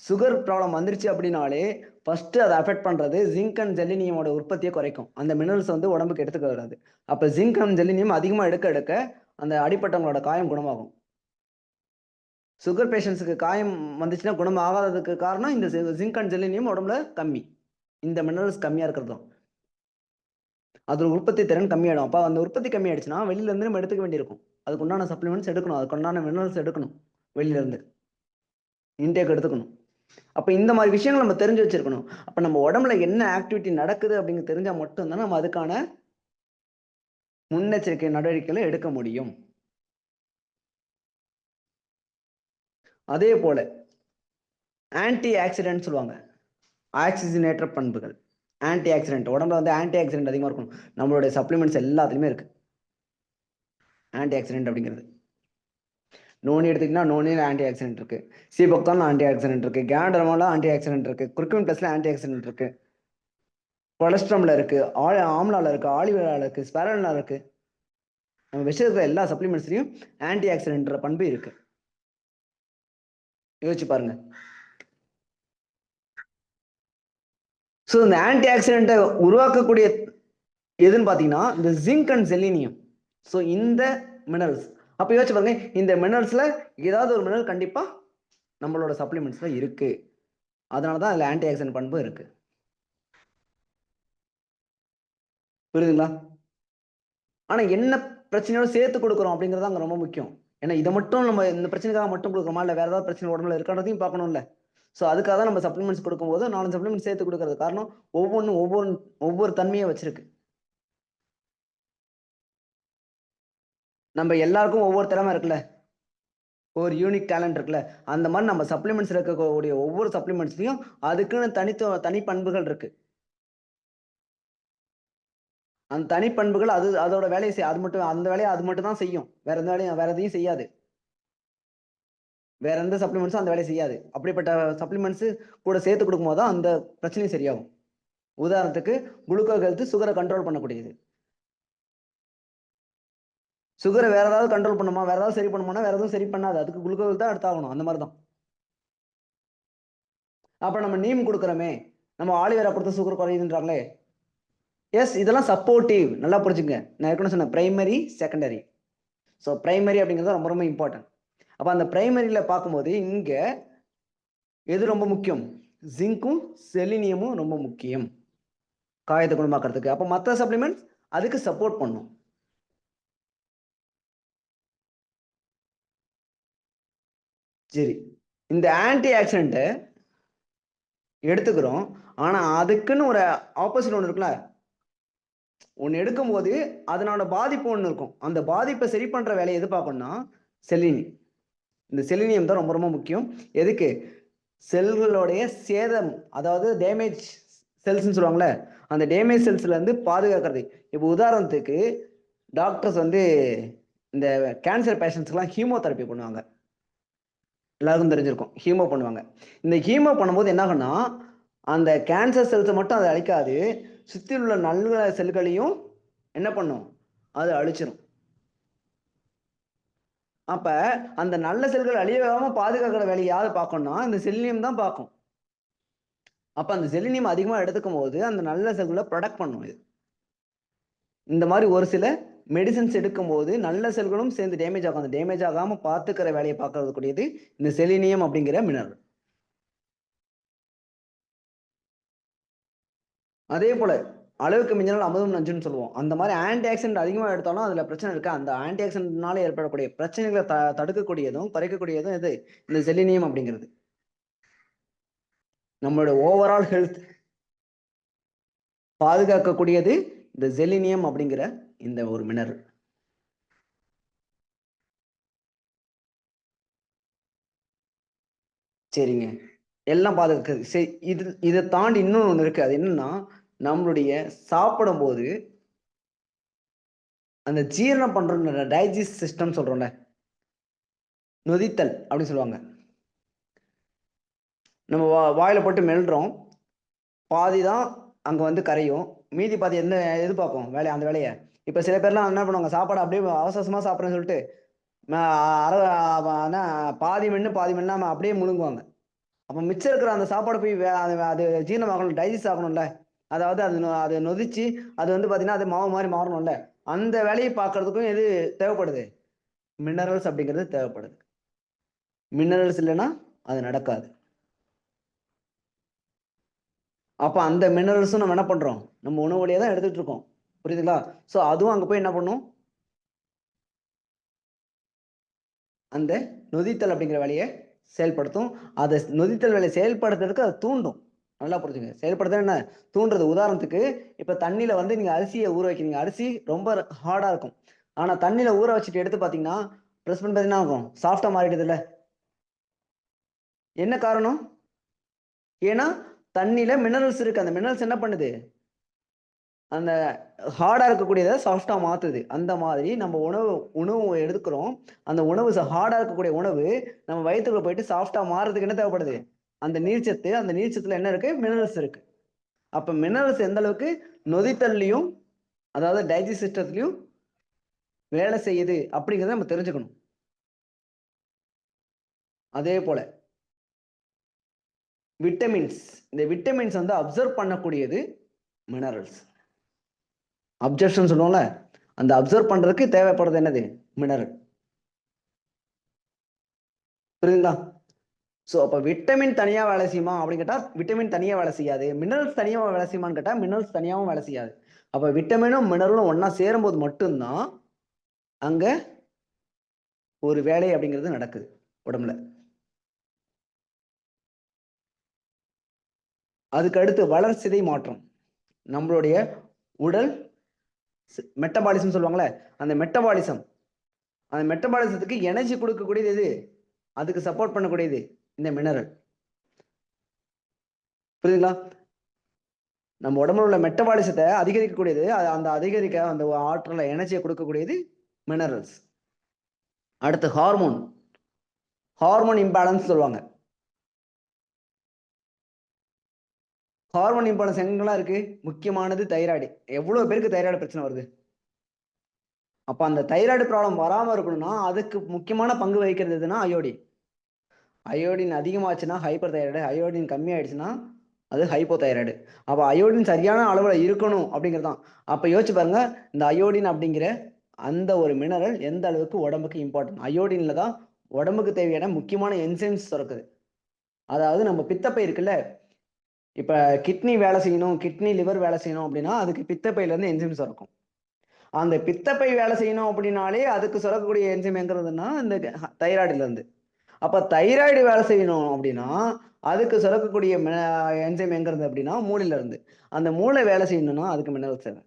சுகர் ப்ராப்ளம் வந்துருச்சு அப்படின்னாலே ஃபர்ஸ்ட் அதை அஃபெக்ட் பண்றது ஜிங்க் அண்ட் ஜெலினியமோட உற்பத்தியை குறைக்கும். அந்த மினரல்ஸ் வந்து உடம்புக்கு எடுத்துக்க வராது. அப்ப ஜிங்க் அண்ட் ஜெலினியம் அதிகமா எடுக்க எடுக்க அந்த அடிப்பட்டவங்களோட காயம் குணமாகும். சுகர் பேஷண்ட்ஸுக்கு காயம் வந்துச்சுன்னா குணம் ஆகாததுக்கு காரணம் இந்த ஜிங்க் அண்ட் ஜெலினியம் உடம்புல கம்மி, இந்த மினரல்ஸ் கம்மியா இருக்கிறதும். அதோட உற்பத்தி திறன் கம்மியாயிடும். அப்போ அந்த உற்பத்தி கம்மியாயிடுச்சுன்னா வெளியில இருந்து நம்ம எடுத்துக்க வேண்டியிருக்கும். அதுக்கு உண்டான சப்ளிமெண்ட்ஸ் எடுக்கணும், அதுக்கு உண்டான மினரல்ஸ் எடுக்கணும், வெளியில இருந்து இன்டேக் எடுத்துக்கணும். அப்ப இந்த மாதிரி விஷயங்கள் நம்ம தெரிஞ்சு வச்சிருக்கணும். அப்ப நம்ம உடம்புல என்ன ஆக்டிவிட்டி நடக்குது அப்படின்னு தெரிஞ்சா மட்டும்தான் நம்ம அதுக்கான முன்னெச்சரிக்கை நடவடிக்கைகளை எடுக்க முடியும். அதே போல ஆன்டி ஆக்சிடென்ட் சொல்லுவாங்க, ஆக்சிஜனேற்ற பண்புகள். ஆன்டி ஆக்சிடென்ட், உடம்புல வந்து ஆன்டி ஆக்சிடென்ட் அதிகமாக இருக்கும். நம்மளுடைய சப்ளிமெண்ட்ஸ் எல்லாத்துலேயுமே இருக்கு ஆன்டி ஆக்சிடென்ட் அப்படிங்கிறது. நோனி எடுத்துக்கிட்டா நோனியில் ஆன்டி ஆக்சிடென்ட் இருக்கு, சீபக்தான் ஆன்டி ஆக்சிடென்ட் இருக்கு, கேண்டரமால ஆன்டி ஆக்சிடென்ட் இருக்கு, குர்குமின் பிளஸ்ல ஆன்டி ஆக்சிடென்ட் இருக்கு, கொலஸ்ட்ராம்ல இருக்கு, ஆம்லால இருக்கு, ஆலிவேரால இருக்கு, ஸ்பெரல்ல இருக்கு. நம்ம விஷயத்துல எல்லா சப்ளிமெண்ட்ஸ்லயும் ஆன்டி ஆக்சிடென்ட் பண்பு இருக்கு. யோசிச்சு பாருங்க. ஸோ இந்த ஆன்டி ஆக்சிடென்ட்டை உருவாக்கக்கூடிய எதுன்னு பார்த்தீங்கன்னா இந்த ஜிங்க் அண்ட் செலினியம். ஸோ இந்த மினரல்ஸ். அப்போ யோசிச்சு பாருங்க, இந்த மினரல்ஸ்ல ஏதாவது ஒரு மினரல் கண்டிப்பா நம்மளோட சப்ளிமெண்ட்ஸ்ல இருக்கு. அதனாலதான் அதுல ஆன்டி ஆக்சிடென்ட் பண்பு இருக்கு. புரியுதுங்களா? ஆனா என்ன பிரச்சனையோட சேர்த்து கொடுக்குறோம் அப்படிங்கிறது அங்க ரொம்ப முக்கியம். ஏன்னா இதை மட்டும் நம்ம இந்த பிரச்சனைக்காக மட்டும் கொடுக்குறோமா, இல்லை வேற ஏதாவது பிரச்சனை உடம்புல இருக்கிறதையும் பார்க்கணும்ல. ஸோ அதுக்காக தான் நம்ம சப்ளிமெண்ட்ஸ் கொடுக்கும்போது 4 சப்ளிமெண்ட்ஸ் சேர்த்து கொடுக்கறது காரணம் ஒவ்வொன்றும் ஒவ்வொரு தன்மையை வச்சிருக்கு. நம்ம எல்லாருக்கும் ஒவ்வொரு திறமை இருக்குல்ல, ஒரு யூனிக் டேலண்ட் இருக்குல்ல, அந்த மாதிரி நம்ம சப்ளிமெண்ட்ஸ் இருக்கக்கூடிய ஒவ்வொரு சப்ளிமெண்ட்ஸ்லையும் அதுக்குன்னு தனி பண்புகள் இருக்கு. அந்த தனிப்பண்புகள் அது அதோட வேலையை செய்ய, அது மட்டும் அந்த வேலையை அது மட்டும் தான் செய்யும். வேற எந்த வேலையும் வேற எதையும் செய்யாது. வேற எந்த சப்ளிமெண்ட்ஸும் அந்த வேலையை செய்யாது. அப்படிப்பட்ட சப்ளிமெண்ட்ஸ் கூட சேர்த்து கொடுக்கும் போது தான் அந்த பிரச்சனையும் சரியாகும். உதாரணத்துக்கு குளுக்கோஸ் ஹெல்த் சுகரை கண்ட்ரோல் பண்ணக்கூடியது. சுகரை வேற ஏதாவது கண்ட்ரோல் பண்ணுமா, வேற ஏதாவது சரி பண்ணுமா, வேற எதுவும் சரி பண்ணாது. அதுக்கு குளுக்கோஸ் தான் எடுத்தாகணும். அந்த மாதிரி தான். அப்ப நம்ம நீம் கொடுக்குறோமே, நம்ம ஆலிவேரா கொடுத்த சுகர் குறையுதுன்றாங்களே, எஸ் இதெல்லாம் சப்போர்ட்டிவ். நல்லா புரிஞ்சுங்க, நான் ஏற்கனவே சொன்னேன் பிரைமரி செகண்டரி. ஸோ பிரைமரி அப்படிங்கிறது ரொம்ப ரொம்ப இம்பார்ட்டன்ட். அப்ப அந்த பிரைமரியில பார்க்கும்போது இங்க எது ரொம்ப முக்கியம்? ஜிங்க்கும் செலினியமும் ரொம்ப முக்கியம் காயத்தை குணமாக்குறதுக்கு. அப்ப மற்ற சப்ளிமெண்ட்ஸ் அதுக்கு சப்போர்ட் பண்ணும். சரி, இந்த ஆன்டி ஆக்சிடென்ட்டை எடுத்துக்கிறோம், ஆனா அதுக்குன்னு ஒரு ஆப்போசிட் ஒன்று இருக்குல்ல. ஒன்று எடுக்கும் போது அதனோட பாதிப்பு ஒன்று இருக்கும். அந்த பாதிப்பை சரி பண்ற வேலையை எது பார்க்கணும்னா செலினியம். இந்த செலினியம் தான் ரொம்ப ரொம்ப முக்கியம். எதுக்கு? செல்களுடைய சேதம், அதாவது டேமேஜ் செல்ஸ்ன்னு சொல்லுவாங்கல்ல, அந்த டேமேஜ் செல்ஸ்ல இருந்து பாதுகாக்கிறது. இப்போ உதாரணத்துக்கு டாக்டர்ஸ் வந்து இந்த கேன்சர் பேஷண்ட்ஸ்க்குலாம் ஹீமோதெரப்பி பண்ணுவாங்க. எல்லாருக்கும் தெரிஞ்சிருக்கும், ஹீமோ பண்ணுவாங்க. இந்த ஹீமோ பண்ணும்போது என்ன ஆகும்னா அந்த கேன்சர் செல்ஸை மட்டும் அதை அழிக்காது, சுற்றி உள்ள நல்ல செல்களையும் என்ன பண்ணும், அது அழிச்சிடும். அப்ப அந்த நல்ல செல்கள் அழியாம பாதுகாக்கிற வேலையை யாரு பார்க்கணும்னா இந்த செல்லியம் தான் பார்க்கும். அப்போ அந்த செலினியம் அதிகமாக எடுத்துக்கும் போது அந்த நல்ல செல்களை ப்ரொடக்ட் பண்ணும். இது இந்த மாதிரி ஒரு சில மெடிசன்ஸ் எடுக்கும்போது நல்ல செல்களும் சேர்ந்து டேமேஜ் ஆகும். அந்த டேமேஜ் ஆகாமல் பார்த்துக்கிற வேலையை பார்க்கறது கூடியது இந்த செலினியம் அப்படிங்கிற மினரல். அதே போல அளவுக்கு மிஞ்சினால் அமுதம் நஞ்சுன்னு சொல்லுவோம். அந்த மாதிரி ஆன்டி ஆக்சிடென்ட் அதிகமாக எடுத்தாலும் அதில் பிரச்சனை இருக்கு. அந்த ஆன்டி ஆக்சிடென்ட்னால ஏற்படக்கூடிய பிரச்சனைகளை தடுக்கக்கூடியதும் குறைக்கக்கூடியதும் இது இந்த செலினியம் அப்படிங்கிறது. நம்மளோட ஓவரால் ஹெல்த் பாதுகாக்கக்கூடியது இந்த செலினியம் அப்படிங்கிற இந்த ஒரு மினரல். சரிங்க, எல்லாம் பாதுகாக்குது. சரி, இதை தாண்டி இன்னொன்று ஒன்று இருக்கு. அது என்னன்னா, நம்மளுடைய சாப்பிடும் போது அந்த ஜீரணம் பண்ற டைஜஸ்ட் சிஸ்டம் சொல்றோம்ல, நொதித்தல் அப்படின்னு சொல்லுவாங்க. நம்ம வாயில போட்டு மெல்றோம், பாதி தான் அங்க வந்து கரையும், மீதி பாதி எந்த எதிர்பார்ப்போம் வேலையை, அந்த வேலையை. இப்ப சில பேர்லாம் என்ன பண்ணுவாங்க, சாப்பாடு அப்படியே அவசரமா சாப்பிட்றேன்னு சொல்லிட்டு பாதி மென்று பாதி மென்னாம அப்படியே முழுங்குவாங்க. அப்போ மிச்சம் இருக்கிற அந்த சாப்பாடு போய் அது ஜீரணமாகணும், டைஜஸ்ட் ஆகணும்ல. அதாவது அது நொதிச்சு அது வந்து பார்த்தீங்கன்னா அது மாவு மாதிரி மாறணும்ல. அந்த வேலையை பார்க்கறதுக்கும் எது தேவைப்படுது? மினரல்ஸ் அப்படிங்கிறது தேவைப்படுது. மினரல்ஸ் இல்லைன்னா அது நடக்காது. அப்போ அந்த மினரல்ஸும் நம்ம என்ன பண்றோம், நம்ம உணவு வழியாக தான் எடுத்துட்டு இருக்கோம். புரியுதுங்களா? ஸோ அதுவும் அங்கே போய் என்ன பண்ணும், அந்த நொதித்தல் அப்படிங்கிற வேலையை செயல்படுத்தும். அதை நொதித்தல் வேலையை செயல்படுத்துறதுக்கு அதை தூண்டும். நல்லா புரிஞ்சுங்க, செயல்படுத்த என்ன தூண்டுறது. உதாரணத்துக்கு இப்போ தண்ணியில் வந்து நீங்கள் அரிசியை ஊற வைக்கிறீங்க. அரிசி ரொம்ப ஹார்டாக இருக்கும். ஆனால் தண்ணியில் ஊற வச்சுட்டு எடுத்து பார்த்தீங்கன்னா ப்ரெஸ் பண்ணி பார்த்தீங்கன்னா ஆகும், சாஃப்டாக மாறிடுது இல்லை? என்ன காரணம்? ஏன்னா தண்ணியில் மினரல்ஸ் இருக்கு. அந்த மினரல்ஸ் என்ன பண்ணுது, அந்த ஹார்டாக இருக்கக்கூடியதை சாஃப்டாக மாற்றுது. அந்த மாதிரி நம்ம உணவு எடுத்துக்கிறோம். அந்த உணவு ஹார்டாக இருக்கக்கூடிய உணவு நம்ம வயிற்றுக்குள்ள போயிட்டு சாஃப்டாக மாறுறதுக்கு என்ன தேவைப்படுது, அந்த நீர்ச்சத்து. அந்த நீர்ச்சத்துல என்ன இருக்கு, மினரல்ஸ் இருக்கு. அப்போ மினரல்ஸ் எந்த அளவுக்கு நொதித்தல்லையும் அதாவது டைஜஸ்ட் சிஸ்டத்துலையும் வேலை செய்யுது அப்படிங்கிறத நம்ம தெரிஞ்சுக்கணும். அதே போல விட்டமின்ஸ், இந்த விட்டமின்ஸ் வந்து அப்சர்வ் பண்ணக்கூடியது மினரல்ஸ். அப்சர்ப்ஷன் சொல்லுவோம்ல, அந்த அப்சர்வ் பண்றதுக்கு தேவைப்படுறது என்னது, மினரல். புரியுதுங்களா? ஸோ அப்போ விட்டமின் தனியாக வேலை செய்யுமா அப்படின்னு கேட்டால் விட்டமின் தனியாக வேலை செய்யாது. மினரல்ஸ் தனியாக வேலை செய்யுமான்னு கேட்டால் மினரல்ஸ் தனியாகவும் வேலை செய்யாது. அப்போ விட்டமினும் மினரலும் ஒன்றா சேரும்போது மட்டும்தான் அங்கே ஒரு வேலை அப்படிங்கிறது நடக்குது உடம்புல. அதுக்கு அடுத்து வளர்சிதை மாற்றம். நம்மளுடைய உடல் மெட்டபாலிசம் சொல்லுவாங்களே, அந்த மெட்டபாலிசத்துக்கு எனர்ஜி கொடுக்கக்கூடியது எது, அதுக்கு சப்போர்ட் பண்ணக்கூடியது இந்த மினரல். புரியுதுங்களா? நம்ம உடம்புல உள்ள மெட்டபாலிசத்தை அதிகரிக்கக்கூடியது, அந்த அந்த ஆற்றலை எனர்ஜியை கொடுக்கக்கூடியது மினரல்ஸ். அடுத்து ஹார்மோன் இம்பேலன்ஸ் சொல்லுவாங்க. ஹார்மோன் இம்பேலன்ஸ் எங்கெல்லாம் இருக்கு, முக்கியமானது தைராய்டு. எவ்வளவு பேருக்கு தைராய்டு பிரச்சனை வருது? அப்ப அந்த தைராய்டு ப்ராப்ளம் வராம இருக்கணும்னா அதுக்கு முக்கியமான பங்கு வகிக்கிறது எதுனா அயோடின். அயோடின் அதிகமாச்சுன்னா ஹைப்பர் தைராய்டு, அயோடின் கம்மியாயிடுச்சுன்னா அது ஹைப்போ தைராய்டு. அப்போ அயோடின் சரியான அளவில் இருக்கணும் அப்படிங்கிறது தான். அப்போ யோசிச்சு பாருங்க, இந்த அயோடின் அப்படிங்கிற அந்த ஒரு மினரல் எந்த அளவுக்கு உடம்புக்கு இம்பார்ட்டன்ட். அயோடின்ல தான் உடம்புக்கு தேவையான முக்கியமான என்சைம்ஸ் சுரக்குது. அதாவது நம்ம பித்தப்பை இருக்குல்ல, இப்போ கிட்னி வேலை செய்யணும், கிட்னி லிவர் வேலை செய்யணும் அப்படின்னா அதுக்கு பித்தப்பையிலேருந்து என்சைம் சுரக்கும். அந்த பித்தப்பை வேலை செய்யணும் அப்படின்னாலே அதுக்கு சுரக்கக்கூடிய என்சைம் எங்கிறதுனா இந்த தைராய்டுல இருந்து. அப்ப தைராய்டு வேலை செய்யணும் அப்படின்னா அதுக்கு சுரக்கக்கூடிய என்சைம் எங்கிறது அப்படின்னா மூளையில இருந்து. அந்த மூளை வேலை செய்யணும்னா அதுக்கு மினரல்ஸ் தேவை.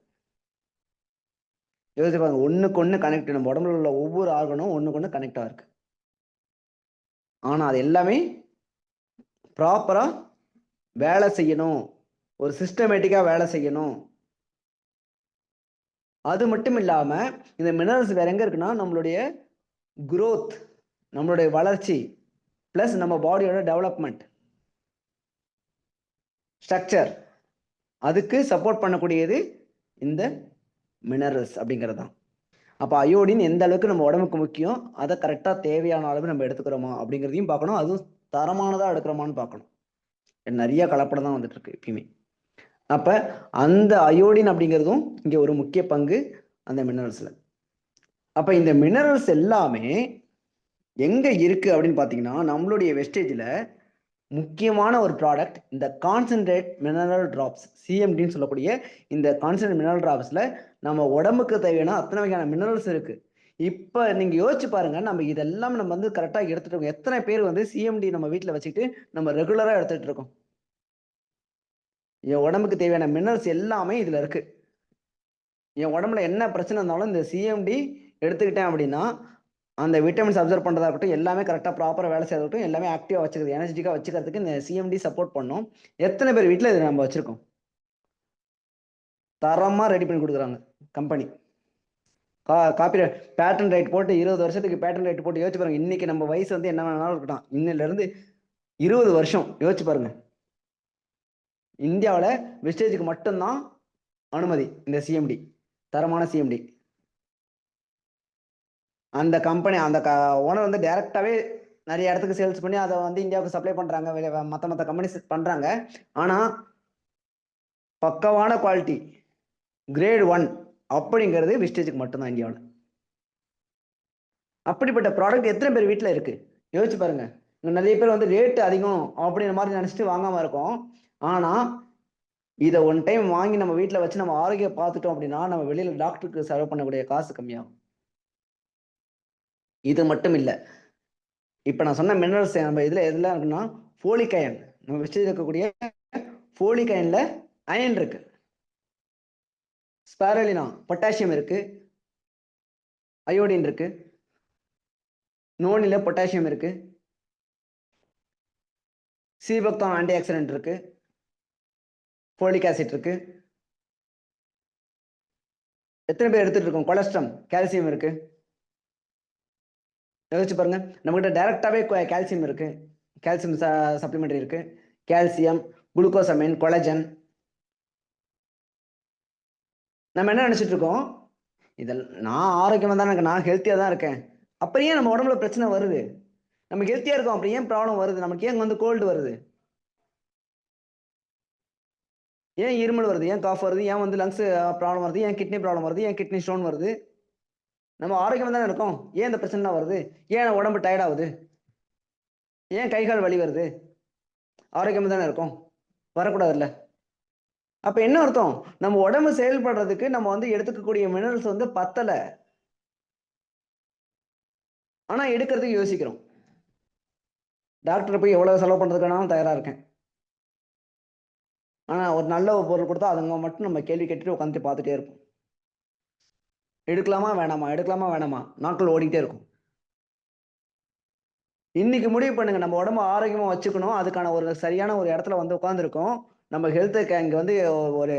யோசிச்சு பாருங்க, ஒண்ணுக்கு ஒண்ணு கனெக்ட். நம்ம உடம்புல உள்ள ஒவ்வொரு ஆர்கனும் ஒண்ணுக்கு ஒண்ணு கனெக்டா இருக்கு. ஆனா அது எல்லாமே ப்ராப்பரா வேலை செய்யணும், ஒரு சிஸ்டமேட்டிக்கா வேலை செய்யணும். அது மட்டும் இல்லாம இந்த மினரல்ஸ் வேற எங்க இருக்குன்னா நம்மளுடைய குரோத், நம்மளுடைய வளர்ச்சி, பிளஸ் நம்ம பாடியோட டெவலப்மெண்ட் ஸ்ட்ரக்சர், அதுக்கு சப்போர்ட் பண்ணக்கூடியது இந்த மினரல்ஸ் அப்படிங்கிறது தான். அப்போ அயோடின் எந்த அளவுக்கு நம்ம உடம்புக்கு முக்கியம், அதை கரெக்டாக தேவையான அளவு நம்ம எடுத்துக்கிறோமா அப்படிங்கிறதையும் பார்க்கணும். அதுவும் தரமானதாக எடுக்கிறோமான்னு பார்க்கணும். நிறைய கலப்படம் தான் வந்துட்டு இருக்கு எப்பயுமே. அப்ப அந்த அயோடின் அப்படிங்கிறதும் இங்க ஒரு முக்கிய பங்கு அந்த மினரல்ஸ்ல. அப்ப இந்த மினரல்ஸ் எல்லாமே எங்க இருக்கு அப்படின்னு பாத்தீங்கன்னா, நம்மளுடைய வெஸ்டேஜ்ல முக்கியமான ஒரு ப்ராடக்ட் இந்த கான்சென்ட்ரேட் மினரல் டிராப்ஸ், சிஎம்டின்னு சொல்லக்கூடிய இந்த கான்சென்ட்ரேட் மினரல் டிராப்ஸ்ல நம்ம உடம்புக்கு தேவையான அத்தனை வகையான மினரல்ஸ் இருக்கு. இப்ப நீங்க யோசிச்சு பாருங்க, நம்ம இதெல்லாம் நம்ம வந்து கரெக்டா எடுத்துட்டு இருக்கோம். எத்தனை பேர் வந்து சிஎம்டி நம்ம வீட்டுல வச்சுட்டு நம்ம ரெகுலரா எடுத்துட்டு இருக்கோம்? என் உடம்புக்கு தேவையான மினரல்ஸ் எல்லாமே இதுல இருக்கு. என் உடம்புல என்ன பிரச்சனை இருந்தாலும் இந்த சிஎம்டி எடுத்துக்கிட்டேன் அப்படின்னா அந்த விட்டமின்ஸ் அப்சர்வ் பண்ணுறதா இருக்கட்டும், எல்லாமே கரெக்டாக ப்ராப்பராக வேலை செய்யறதுக்கும், எல்லாமே ஆக்டிவாக வச்சுக்கிறது, எனர்ஜெட்டிக்காக வச்சுக்கிறதுக்கு இந்த சிஎம்டி சப்போர்ட் பண்ணும். எத்தனை பேர் வீட்டில் இதை நம்ம வச்சிருக்கோம்? தரமாக ரெடி பண்ணி கொடுக்குறாங்க கம்பெனி. காப்பி பேட்டன் ரைட் போட்டு 20 வருஷத்துக்கு பேட்டன் ரைட் போட்டு யோசிச்சு பாருங்க. இன்னைக்கு நம்ம வயசு வந்து என்ன வேணாலும் இருக்கட்டும், இன்னிலிருந்து 20 வருஷம் யோசிச்சு பாருங்க. இந்தியாவில் வெஸ்டேஜுக்கு மட்டும்தான் அனுமதி இந்த சிஎம்டி, தரமான சிஎம்டி. அந்த கம்பெனி அந்த ஓனர் வந்து டைரக்டாவே நிறைய இடத்துக்கு சேல்ஸ் பண்ணி அதை வந்து இந்தியாவுக்கு சப்ளை பண்றாங்க, மற்ற கம்பெனிஸ் பண்றாங்க. ஆனா பக்கவான குவாலிட்டி கிரேட் 1 அப்படிங்கிறது வெஸ்டேஜுக்கு மட்டும்தான் இந்தியாவில். அப்படிப்பட்ட ப்ராடக்ட் எத்தனை பேர் வீட்டில் இருக்கு யோசிச்சு பாருங்க. நிறைய பேர் வந்து ரேட் அதிகம் அப்படின்ற மாதிரி நினைச்சிட்டு வாங்காம இருக்கோம். ஆனா இதை ஒன் டைம் வாங்கி நம்ம வீட்டில் வச்சு நம்ம ஆரோக்கியம் பார்த்துட்டோம் அப்படின்னா நம்ம வெளியில டாக்டருக்கு செலவு பண்ணக்கூடிய காசு கம்மியாகும். இது மட்டும் இல்லை, இப்ப நான் சொன்ன மினரல்ஸ் நம்ம இதுல எதுல இருக்குன்னா ஃபோலிக் அயன், நம்ம வெஸ்டேஜ் இருக்கக்கூடிய ஃபோலிக் அயன்ல அயன் இருக்கு, ஸ்பைருலினா பொட்டாசியம் இருக்கு, அயோடின் இருக்கு, நோனில பொட்டாசியம் இருக்கு, சீபக்தான் ஆன்டி ஆக்சிடென்ட் இருக்கு, ஃபோலிக் ஆசிட் இருக்கு. எத்தனை பேர் எடுத்துட்டு இருக்கோம்? கொலஸ்ட்ரம், கால்சியம் இருக்கு. யோசிச்சு பாருங்க, நம்மகிட்ட டைரக்டாவே கால்சியம் இருக்கு, கால்சியம் சப்ளிமெண்டரி இருக்கு, கால்சியம், குளுக்கோசமைன், கொலஜன். நம்ம என்ன நினைச்சிட்டு இருக்கோம்? இதெல்லாம் நான் ஆரோக்கியமா தான் இருக்கேன், நான் ஹெல்த்தியா தான் இருக்கேன். அப்புறம் ஏன் நம்ம உடம்புல பிரச்சனை வருது? நம்ம ஹெல்த்தியா இருக்கோம், அப்புறம் ஏன் ப்ராப்ளம் வருது? நமக்கு ஏன் வந்து கோல்டு வருது? ஏன் இருமல் வருது? ஏன் காஃப் வருது? ஏன் வந்து லங்ஸ் ப்ராப்ளம் வருது? ஏன் கிட்னி ப்ராப்ளம் வருது? ஏன் கிட்னி ஸ்டோன் வருது? நம்ம ஆரோக்கியமா தானே இருக்கோம், ஏன் இந்த பிரச்சனை வருது? ஏன் உடம்பு டயர்ட் ஆகுது? ஏன் கை கால் வலி வருது? ஆரோக்கியமா தானே இருக்கும், வரக்கூடாதுல்ல? அப்ப என்ன அர்த்தம்? நம்ம உடம்பு செயல்படுறதுக்கு நம்ம வந்து எடுத்துக்கக்கூடிய மினரல்ஸ் வந்து பத்தல, ஆனா எடுக்கிறதுக்கு யோசிக்கிறோம். டாக்டர் போய் எவ்வளவு செலவு பண்றதுக்கான தயாரா இருக்கேன், ஆனா ஒரு நல்ல ஒரு பொருள் கொடுத்தா அதுங்க மட்டும் நம்ம கேள்வி கேட்டுட்டு உட்காந்துட்டு பார்த்துட்டே இருப்போம். எடுக்கலாமா வேணாமா, எடுக்கலாமா வேணாமா, நாட்கள் ஓடிக்கிட்டே இருக்கும். இன்னைக்கு முடிவு பண்ணுங்க, நம்ம உடம்பு ஆரோக்கியமா வச்சுக்கணும், அதுக்கான ஒரு சரியான ஒரு இடத்துல வந்து உட்காந்துருக்கோம். நம்ம ஹெல்த்துக்கு இங்க வந்து ஒரு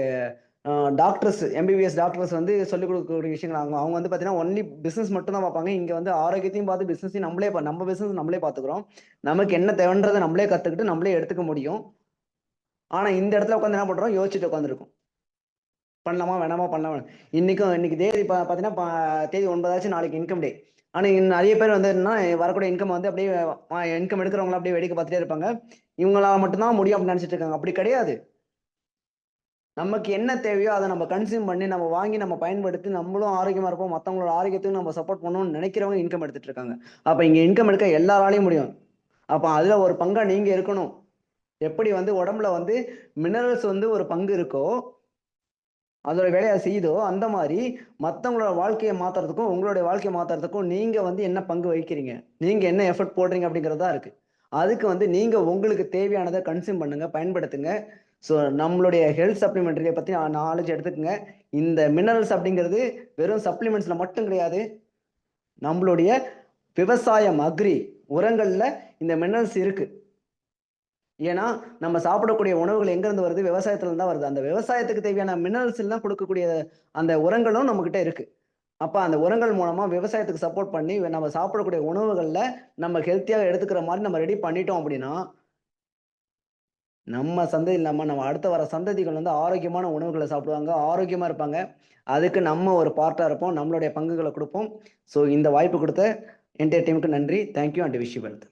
டாக்டர்ஸ், எம்பிபிஎஸ் டாக்டர்ஸ் வந்து சொல்லிக் கொடுக்கக்கூடிய விஷயங்கள் அவங்க வந்து பார்த்தீங்கன்னா ஒன்லி பிசினஸ் மட்டும் தான் பார்ப்பாங்க. இங்க வந்து ஆரோக்கியத்தையும் பார்த்து பிசினஸையும் நம்ம பிசினஸ் நம்மளே பார்த்துக்கிறோம். நமக்கு என்ன தேவைன்றதை நம்மளே கத்துக்கிட்டு நம்மளே எடுத்துக்க முடியும். ஆனா இந்த இடத்துல உட்காந்து என்ன பண்றோம்? யோசிச்சுட்டு உட்காந்துருக்கோம், பண்ணலாமா வேணாமா, பண்ணலாமா. இன்னைக்கு தேதி பார்த்தீங்கன்னா தேதி 9 நாளைக்கு இன்கம் டே. ஆனா நிறைய பேர் வந்து என்ன வரக்கூடிய இன்கம் வந்து அப்படியே இன்கம் எடுக்கிறவங்கள அப்படியே வேடிக்கை பார்த்துட்டே இருப்பாங்க. இவங்களால மட்டும்தான் முடியும் அப்படின்னு நினைச்சிட்டு இருக்காங்க. அப்படி கிடையாது. நமக்கு என்ன தேவையோ அதை நம்ம கன்சியூம் பண்ணி நம்ம வாங்கி நம்ம பயன்படுத்தி நம்மளும் ஆரோக்கியமா இருப்போம், மற்றவங்களோட ஆரோக்கியத்துக்கு நம்ம சப்போர்ட் பண்ணணும்னு நினைக்கிறவங்க இன்கம் எடுத்துட்டு இருக்காங்க. அப்ப இங்க இன்கம் எடுக்க எல்லாராலையும் முடியும். அப்ப அதுல ஒரு பங்கா நீங்க இருக்கணும். எப்படி வந்து உடம்புல வந்து மினரல்ஸ் வந்து ஒரு பங்கு இருக்கோ, அதோட வேலையை செய்யுதோ, அந்த மாதிரி மற்றவங்களோட வாழ்க்கையை மாத்துறதுக்கும் உங்களுடைய வாழ்க்கையை மாத்துறதுக்கும் நீங்க வந்து என்ன பங்கு வகிக்கிறீங்க, நீங்க என்ன எஃபர்ட் போடுறீங்க அப்படிங்கிறதா இருக்கு. அதுக்கு வந்து நீங்க உங்களுக்கு தேவையானதை கன்சியூம் பண்ணுங்க, பயன்படுத்துங்க. ஸோ நம்மளுடைய ஹெல்த் சப்ளிமெண்ட்ரியை பற்றி நாலேஜ் எடுத்துக்கோங்க. இந்த மினரல்ஸ் அப்படிங்கிறது வெறும் சப்ளிமெண்ட்ஸில் மட்டும் கிடையாது, நம்மளுடைய விவசாயம் அக்ரி உரங்களில் இந்த மினரல்ஸ் இருக்கு. ஏன்னா நம்ம சாப்பிடக்கூடிய உணவுகள் எங்கேருந்து வருது? விவசாயத்துல தான் வருது. அந்த விவசாயத்துக்கு தேவையான மினரல்ஸ் எல்லாம் கொடுக்கக்கூடிய அந்த உரங்களும் நம்மகிட்ட இருக்கு. அப்ப அந்த உரங்கள் மூலமா விவசாயத்துக்கு சப்போர்ட் பண்ணி நம்ம சாப்பிடக்கூடிய உணவுகள்ல நம்ம ஹெல்த்தியாக எடுத்துக்கிற மாதிரி நம்ம ரெடி பண்ணிட்டோம் அப்படின்னா நம்ம சந்ததி இல்லாம நம்ம அடுத்த வர சந்ததிகள் வந்து ஆரோக்கியமான உணவுகளை சாப்பிடுவாங்க, ஆரோக்கியமா இருப்பாங்க. அதுக்கு நம்ம ஒரு பார்ட்டா இருப்போம், நம்மளுடைய பங்குகளை கொடுப்போம். ஸோ இந்த வாய்ப்பு கொடுத்த என்டையர் டீமுக்கு நன்றி. Thank you and wish you wealth.